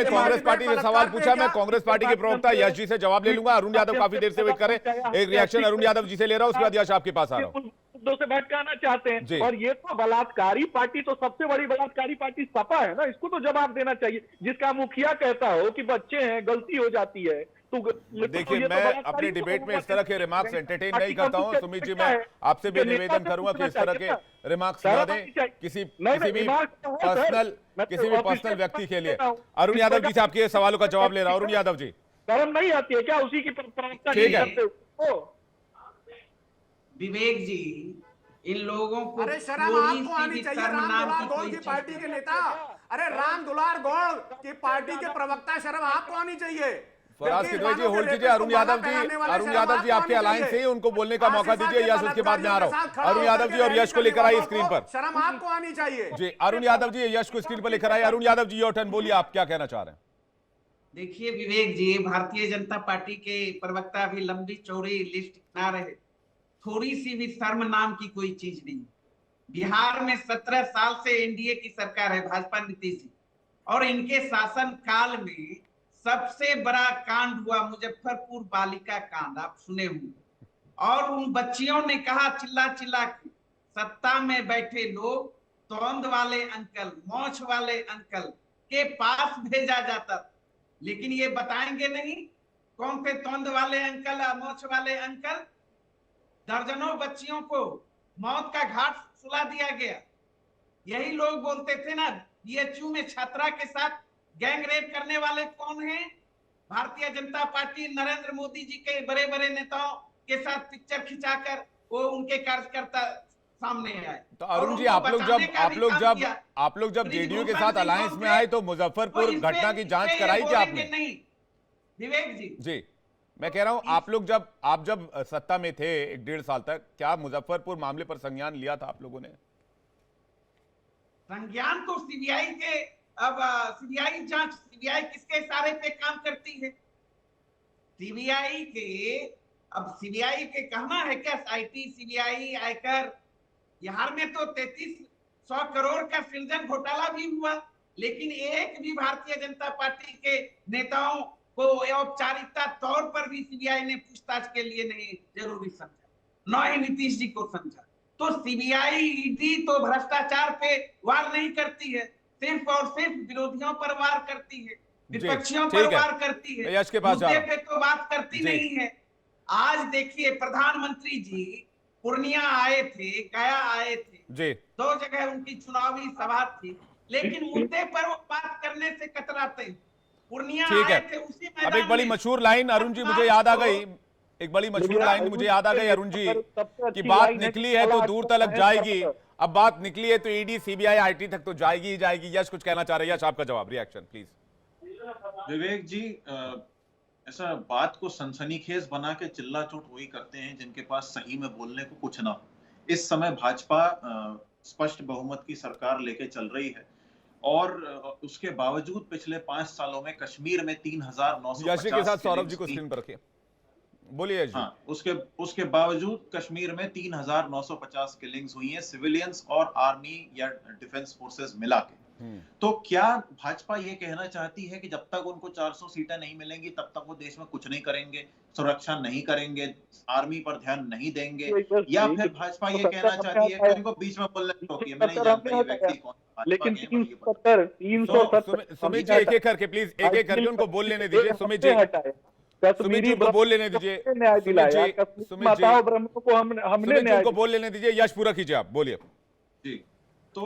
कांग्रेस पार्टी से सवाल पूछा, मैं कांग्रेस पार्टी के प्रवक्ता यश जी से जवाब ले लूंगा। अरुण यादव काफी देर से वेट करें, एक रिएक्शन अरुण यादव जी से ले रहा हूं, उसके बाद यश आपके पास आ रहा हूं। मुद्दों से भटकाना चाहते हैं। और ये तो बलात्कारी पार्टी, तो सबसे बड़ी बलात्कारी पार्टी सपा है ना, इसको तो जवाब देना चाहिए। जिसका मुखिया कहता हो कि बच्चे हैं, गलती हो जाती है। तो देखिए मैं अपने डिबेट में इस तरह के रिमार्क्स एंटरटेन नहीं करता हूं। सुमित जी मैं आपसे भी निवेदन करूंगा कि इस तरह के रिमार्क्स ना दें किसी भी पर्सनल व्यक्ति के लिए। अरुण यादव जी से आपके सवालों का जवाब ले रहा हूं। अरुण यादव जी, शर्म नहीं आती है क्या उसी की प्रवक्ता? ठीक है विवेक जी, इन लोगों को अरे शर्म आपको आनी चाहिए। राम दुलार गौड़ की पार्टी के नेता, अरे राम दुलार गौड़ की पार्टी के प्रवक्ता, शर्म आपको आनी चाहिए। फराज किदवई जी होल्ड कीजिए। अरुण यादव जी आपके अलायंस से उनको बोलने का मौका दीजिए। यश उसके बाद में आ रहा हूं। अरुण यादव जी और यश को लेकर आइए स्क्रीन पर। शर्म आपको आनी चाहिए जी। अरुण यादव जी यश को स्क्रीन पर लेकर आइए। अरुण यादव जी योर टर्न, बोलिए आप क्या कहना चाह रहे हैं? देखिए विवेक जी, भारतीय जनता पार्टी के प्रवक्ता भी लंबी चौड़ी लिस्ट बना रहे, थोड़ी सी भी शर्म नाम की कोई चीज नहीं। बिहार में 17 साल से एनडीए की सरकार है, भाजपा नीतीश जी, और इनके शासन काल में सबसे बड़ा कांड हुआ मुजफ्फरपुर बालिका कांड, आप सुने होंगे। और उन बच्चियों ने कहा चिल्ला चिल्ला के, सत्ता में बैठे लोग तोंद वाले अंकल, मोछ वाले अंकल के पास भेजा जाता था। लेकिन ये बताएंगे नहीं कौन थे तोंद वाले अंकल, मोछ वाले अंकल। दर्जनों बच्चियों को मौत का घाट सुला दिया गया। यही लोग बोलते थे ना, बीएचयू में छात्रा के साथ गैंग रेप करने वाले कौन हैं? भारतीय जनता पार्टी नरेंद्र मोदी जी के बड़े बड़े नेताओं के साथ पिक्चर खिंचाकर वो उनके कार्यकर्ता सामने आए। तो अरुण जी, आप लोग जब जेडीयू के साथ अलायंस में आए तो मुजफ्फरपुर घटना की जांच कराई क्या आपने? नहीं विवेक जी, मैं कह रहा हूं आप जब सत्ता में थे 1.5 साल तक, क्या मुजफ्फरपुर मामले पर संज्ञान लिया था आप लोगों ने? संज्ञान तो सीबीआई के, अब सीबीआई जांच, सीबीआई किसके इशारे पे काम करती है? सीबीआई के, अब सीबीआई के कहना है क्या आईटी, सीबीआई, आयकर। बिहार में तो 3300 करोड़ का सृजन घोटाला भी हुआ, लेकिन एक भी भारतीय जनता पार्टी के नेताओं को औपचारिकता तौर पर भी सीबीआई ने पूछताछ के लिए नहीं जरूरी समझा, न ही नीतीश जी को समझा। तो सीबीआई, ईडी तो भ्रष्टाचार पे वार नहीं करती है, सिर्फ और सिर्फ विरोधियों पर वार करती है, विपक्षियों पर वार करती है, मुद्दे पे तो बात करती नहीं है। आज देखिए प्रधानमंत्री जी पूर्णिया आए थे, गया आए थे, 2 जगह उनकी चुनावी सभा थी, लेकिन मुद्दे पर वो बात करने से कतराते हैं। पूर्णिया आए थे उसी मैदान। अब एक बड़ी मशहूर लाइन अरुण जी मुझे याद आ गई, एक बड़ी मशहूर लाइन मुझे याद आ गई अरुण जी, कि बात निकली है तो दूर तक जाएगी। अब बात निकली है तो ईडी, सीबीआई, आईटी तक तो जाएगी ही जाएगी। यश कुछ कहना चाह रहे हैं, यश आपका जवाब, रिएक्शन प्लीज। विवेक जी, ऐसा बात को सनसनीखेज बना के चिल्ला चोट वही करते हैं जिनके पास सही में बोलने को कुछ ना हो। इस समय भाजपा स्पष्ट बहुमत की सरकार लेके चल रही है और उसके बावजूद पिछले 5 सालों में कश्मीर में 3,950 यशी के साथ सौरभ जी को स्क्रीन पर रखिए, बोलिए जी। हाँ, उसके बावजूद कश्मीर में 3,950 किलिंग्स हुई हैं सिविलियंस और आर्मी या डिफेंस फोर्सेस मिला के। तो क्या भाजपा ये कहना चाहती है कि जब तक उनको 400 सीटें नहीं मिलेंगी तब तक वो देश में कुछ नहीं करेंगे, सुरक्षा नहीं करेंगे, आर्मी पर ध्यान नहीं देंगे, या फिर भाजपा ये कहना चाहती है कि उनको बीच में बोलने रोकिए? मैं नहीं जानता ये व्यक्ति कौन है, लेकिन सुमित जी एक एक करके प्लीज, एक एक करके उनको बोल लेने दीजिए। सुमित जी उनको बोल लेने दीजिए। सुमित जी उनको बोल लेने दीजिए। यश पूरा कीजिए, आप बोलिए जी। तो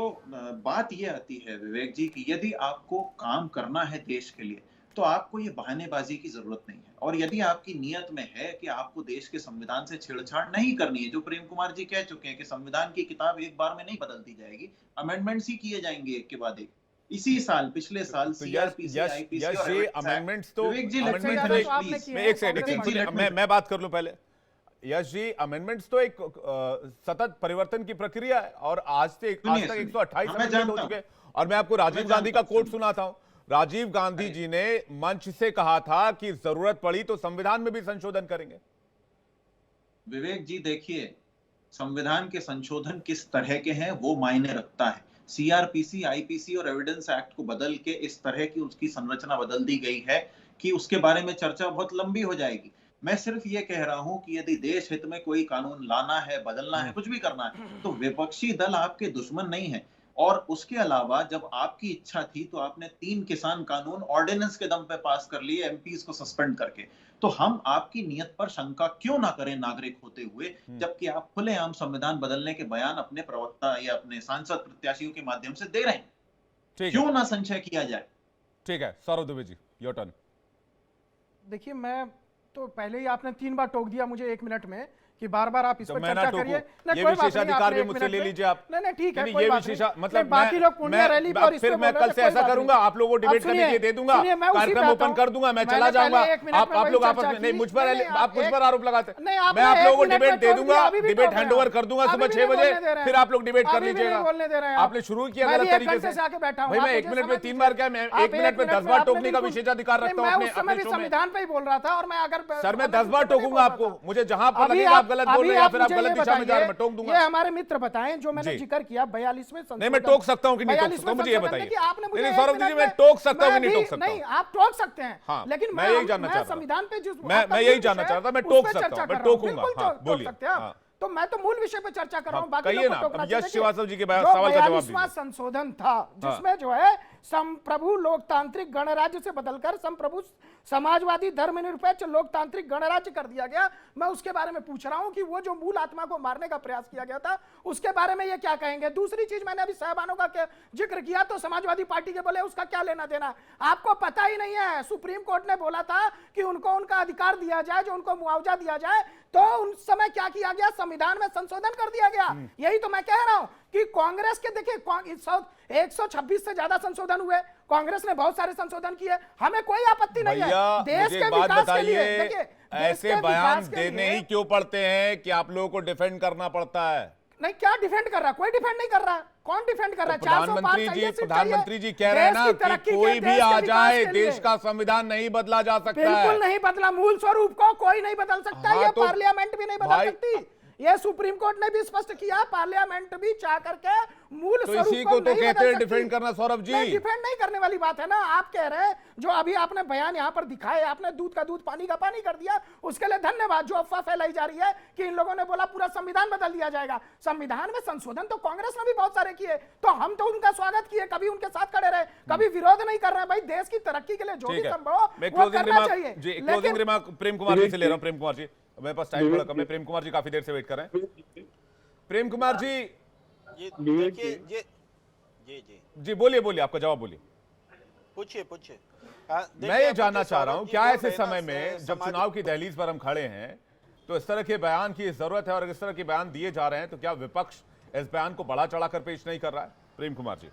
बात ये आती है विवेक जी कि यदि आपको काम करना है देश के लिए तो आपको ये बहानेबाजी की जरूरत नहीं है, और यदि आपकी नियत में है कि आपको देश के संविधान से छेड़छाड़ नहीं करनी है, जो प्रेम कुमार जी कह चुके हैं कि संविधान की किताब एक बार में नहीं बदलती जाएगी, अमेंडमेंट्स ही किए जाएंगे एक के बाद एक। इसी साल, पिछले साल सीआरपीसी, आईपीसी और अमेंडमेंट्स तो एक मैं बात कर लूं पहले। यश जी, अमेंडमेंट्स तो एक सतत परिवर्तन की प्रक्रिया है और आज तक 128 अमेंडमेंट हो चुके हैं। और मैं आपको राजीव गांधी का कोट सुनाता हूं। राजीव गांधी जी ने मंच से कहा था कि जरूरत पड़ी तो संविधान में भी संशोधन करेंगे। विवेक जी देखिए, संविधान के संशोधन किस तरह के हैं वो मायने रखता है। सीआरपीसी, आईपीसी और एविडेंस एक्ट को बदल के इस तरह की उसकी संरचना बदल दी गई है कि उसके बारे में चर्चा बहुत लंबी हो जाएगी। मैं सिर्फ ये कह रहा हूं कि यदि देश हित में कोई कानून लाना है, बदलना है, कुछ भी करना है, तो विपक्षी दल आपके दुश्मन नहीं है। और उसके अलावा जब आपकी इच्छा थी तो आपने 3 किसान कानून ऑर्डिनेंस के दम पे पास कर लिए, एमपीज को सस्पेंड करके। तो हम आपकी नियत पर शंका क्यों ना करें नागरिक होते हुए, जबकि आप खुलेआम संविधान बदलने के बयान अपने प्रवक्ता या अपने सांसद प्रत्याशियों के माध्यम से दे रहे हैं। क्यों ना संशय किया जाए? ठीक है, सौरभ दुबे जी, योर टर्न। देखिए, मैं तो पहले ही आपने 3 बार टोक दिया मुझे 1 मिनट में कि बार-बार आप इस पर चर्चा करिए। ये विशेषाधिकार भी मुझसे ले लीजिए आप। नहीं ठीक है, ये मतलब बाकी लोग पुण्य रैली पर फिर मैं कल से ऐसा करूंगा, आप लोगों को डिबेट करने के लिए दे दूंगा, कार्यक्रम ओपन कर दूंगा, मैं चला जाऊंगा, आप लोग आपस में नहीं, मुझ पर आरोप लगाते हैं। मैं आप लोगों को डिबेट दे दूंगा, डिबेट हैंडओवर कर दूंगा सुबह 6 बजे, फिर आप लोग डिबेट कर लीजिएगा। आपने शुरू किया गलत तरीके से भाई। मैं 1 मिनट में 3 बार क्या, मैं 1 मिनट में 10 बार टोकने का विशेषाधिकार रखता हूँ अपने संविधान पे ही बोल रहा था। और मैं अगर सर मैं 10 बार टोकूंगा आपको, मुझे जहां पर लगेगा आप गलत बोल रहे हैं, फिर आप गलत दिशा में जा रहे हैं, मैं टोक दूंगा। ये हमारे मित्र बताएं जो मैंने जिक्र किया 42वें संशोधन। नहीं मैं टोक सकता हूं कि नहीं टोक सकता हूं, मुझे ये बताइए। नहीं सौरभ जी, मैं टोक सकता हूं कि नहीं टोक सकता? नहीं, आप टोक सकते हैं, लेकिन मैं यही जानना चाहता हूं संविधान पे जिस मैं यही जानना चाहता था, मैं टोक सकता हूं, मैं टोकूंगा। बोलिए। तो मैं तो मूल विषय पे चर्चा कर रहा हूं, बाकी कहिए ना। यश श्रीवास्तव जी के सवाल का जवाब दीजिए। संशोधन था जिसमें जो है संप्रभु लोकतांत्रिक गणराज्य से बदलकर संप्रभु समाजवादी धर्मनिरपेक्ष लोकतांत्रिक गणराज्य कर दिया गया। मैं उसके बारे में पूछ रहा हूं कि वो जो मूल आत्मा को मारने का प्रयास किया गया था उसके बारे में ये क्या कहेंगे। दूसरी चीज, मैंने अभी साहबानों का जिक्र किया तो समाजवादी पार्टी के बोले उसका क्या लेना देना, आपको पता ही नहीं है। सुप्रीम कोर्ट ने बोला था कि उनको उनका अधिकार दिया जाए, जो उनको मुआवजा दिया जाए, तो उस समय क्या किया गया, संविधान में संशोधन कर दिया गया। यही तो मैं कह रहा हूं कि कांग्रेस के देखिए 126 से ज्यादा संशोधन हुए, कांग्रेस ने बहुत सारे संशोधन किए, हमें कोई आपत्ति नहीं है। देश के विकास के लिए देखिए, ऐसे बयान देने ही क्यों पड़ते हैं कि आप लोगों को डिफेंड करना पड़ता है? नहीं, क्या डिफेंड कर रहा है? कोई डिफेंड नहीं कर रहा। कौन डिफेंड कर रहा है? प्रधानमंत्री जी कह रहे हैं ना कि कोई भी आ जाए, देश का संविधान नहीं बदला जा सकता है। बिल्कुल नहीं बदला, मूल स्वरूप को कोई नहीं बदल सकता। ये पार्लियामेंट भी नहीं बदल सकती। ये सुप्रीम कोर्ट ने भी स्पष्ट किया, पार्लियामेंट भी चाह करके मूल स्वरूप इसी को तो कहते हैं डिफेंड करना। सौरभ जी, डिफेंड नहीं करने वाली बात है ना। आप कह रहे हैं, जो अभी आपने बयान यहां पर दिखाए, आपने दूध का दूध पानी का पानी कर दिया, उसके लिए धन्यवाद। जो अफवाह फैलाई जा रही है कि इन लोगों ने बोला पूरा संविधान बदल दिया जाएगा, संविधान में संशोधन तो कांग्रेस ने भी बहुत सारे किए, तो हम तो उनका स्वागत किए, कभी उनके साथ खड़े रहे, कभी विरोध नहीं कर रहे। भाई देश की तरक्की के लिए जो भी संभव वो करना चाहिए। क्लोजिंग रिमार्क प्रेम कुमार जी से ले रहा हूं। प्रेम कुमार जी, मेरे पास टाइम थोड़ा कम है। प्रेम कुमार जी काफी देर से वेट कर रहे हैं। प्रेम कुमार जी, जी बोलिए, आपका जवाब बोलिए। पूछिए। मैं ये जानना चाह रहा हूं, क्या ऐसे समय में जब चुनाव की दहलीज पर हम खड़े हैं तो इस तरह के बयान की जरूरत है, और इस तरह के बयान दिए जा रहे हैं तो क्या विपक्ष इस बयान को बढ़ा चढ़ाकर पेश नहीं कर रहा है? प्रेम कुमार जी।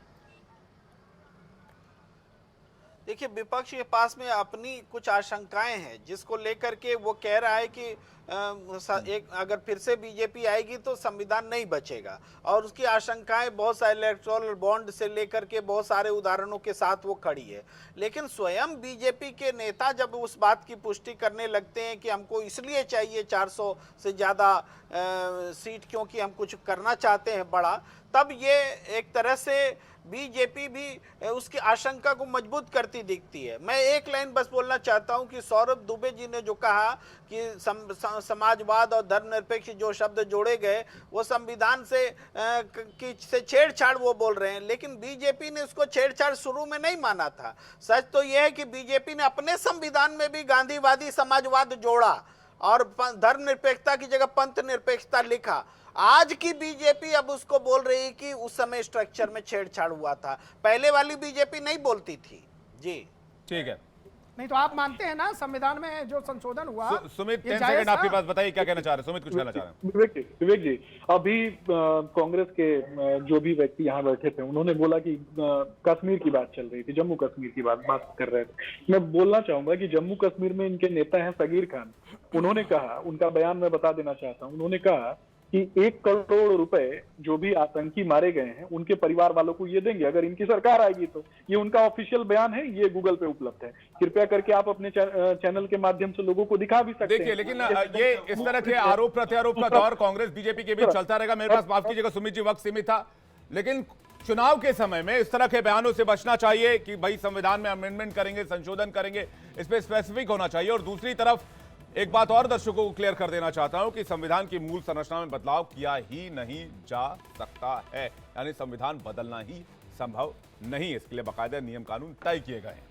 देखिए, विपक्ष के पास में अपनी कुछ आशंकाएं हैं जिसको लेकर के वो कह रहा है कि अगर फिर से बीजेपी आएगी तो संविधान नहीं बचेगा, और उसकी आशंकाएं बहुत सारे इलेक्टोरल बॉन्ड से लेकर के बहुत सारे उदाहरणों के साथ वो खड़ी है। लेकिन स्वयं बीजेपी के नेता जब उस बात की पुष्टि करने लगते हैं कि हमको इसलिए चाहिए 400 से ज़्यादा सीट क्योंकि हम कुछ करना चाहते हैं बड़ा, तब ये एक तरह से बीजेपी भी उसकी आशंका को मजबूत करती दिखती है। मैं एक लाइन बस बोलना चाहता हूं कि सौरभ दुबे जी ने जो कहा कि समाजवाद और धर्मनिरपेक्ष जो शब्द जोड़े गए वो संविधान से छेड़छाड़ वो बोल रहे हैं, लेकिन बीजेपी ने उसको छेड़छाड़ शुरू में नहीं माना था। सच तो यह है कि बीजेपी ने अपने संविधान में भी गांधीवादी समाजवाद जोड़ा और धर्मनिरपेक्षता की जगह पंथ निरपेक्षता लिखा। आज की बीजेपी अब उसको बोल रही है कि उस समय स्ट्रक्चर में छेड़छाड़ हुआ था, पहले वाली बीजेपी नहीं बोलती थी। जी ठीक है। नहीं तो आप मानते हैं ना संविधान में जो संशोधन हुआ। सुमित 10 सेकंड आपके पास, बताइए क्या कहना चाह रहे हैं। सुमित कुछ कहना चाह रहे हैं। विवेक जी, अभी कांग्रेस के जो भी व्यक्ति यहाँ बैठे थे उन्होंने बोला कि कश्मीर की बात चल रही थी, जम्मू कश्मीर की बात कर रहे थे। मैं बोलना चाहूंगा कि जम्मू कश्मीर में इनके नेता हैं सगीर खान। उन्होंने कहा, उनका बयान मैं बता देना चाहता हूँ, उन्होंने कहा कि 1 करोड़ रुपए जो भी आतंकी मारे गए हैं उनके परिवार वालों को ये देंगे अगर इनकी सरकार आएगी तो। ये उनका ऑफिशियल बयान है, ये गूगल पे उपलब्ध है, कृपया करके आप अपने चैनल के माध्यम से लोगों को दिखा भी सकते हैं। देखिए, लेकिन ये इस तरह के आरोप प्रत्यारोप का दौर कांग्रेस बीजेपी के बीच चलता रहेगा। मेरे पास, माफ कीजिएगा सुमित जी, वक्त सीमित था, लेकिन चुनाव के समय में इस तरह के बयानों से बचना चाहिए कि भाई संविधान में अमेंडमेंट करेंगे, संशोधन करेंगे, इस पर स्पेसिफिक होना चाहिए। और दूसरी तरफ एक बात और दर्शकों को क्लियर कर देना चाहता हूं कि संविधान की मूल संरचना में बदलाव किया ही नहीं जा सकता है, यानी संविधान बदलना ही संभव नहीं। इसके लिए बाकायदा नियम कानून तय किए गए हैं।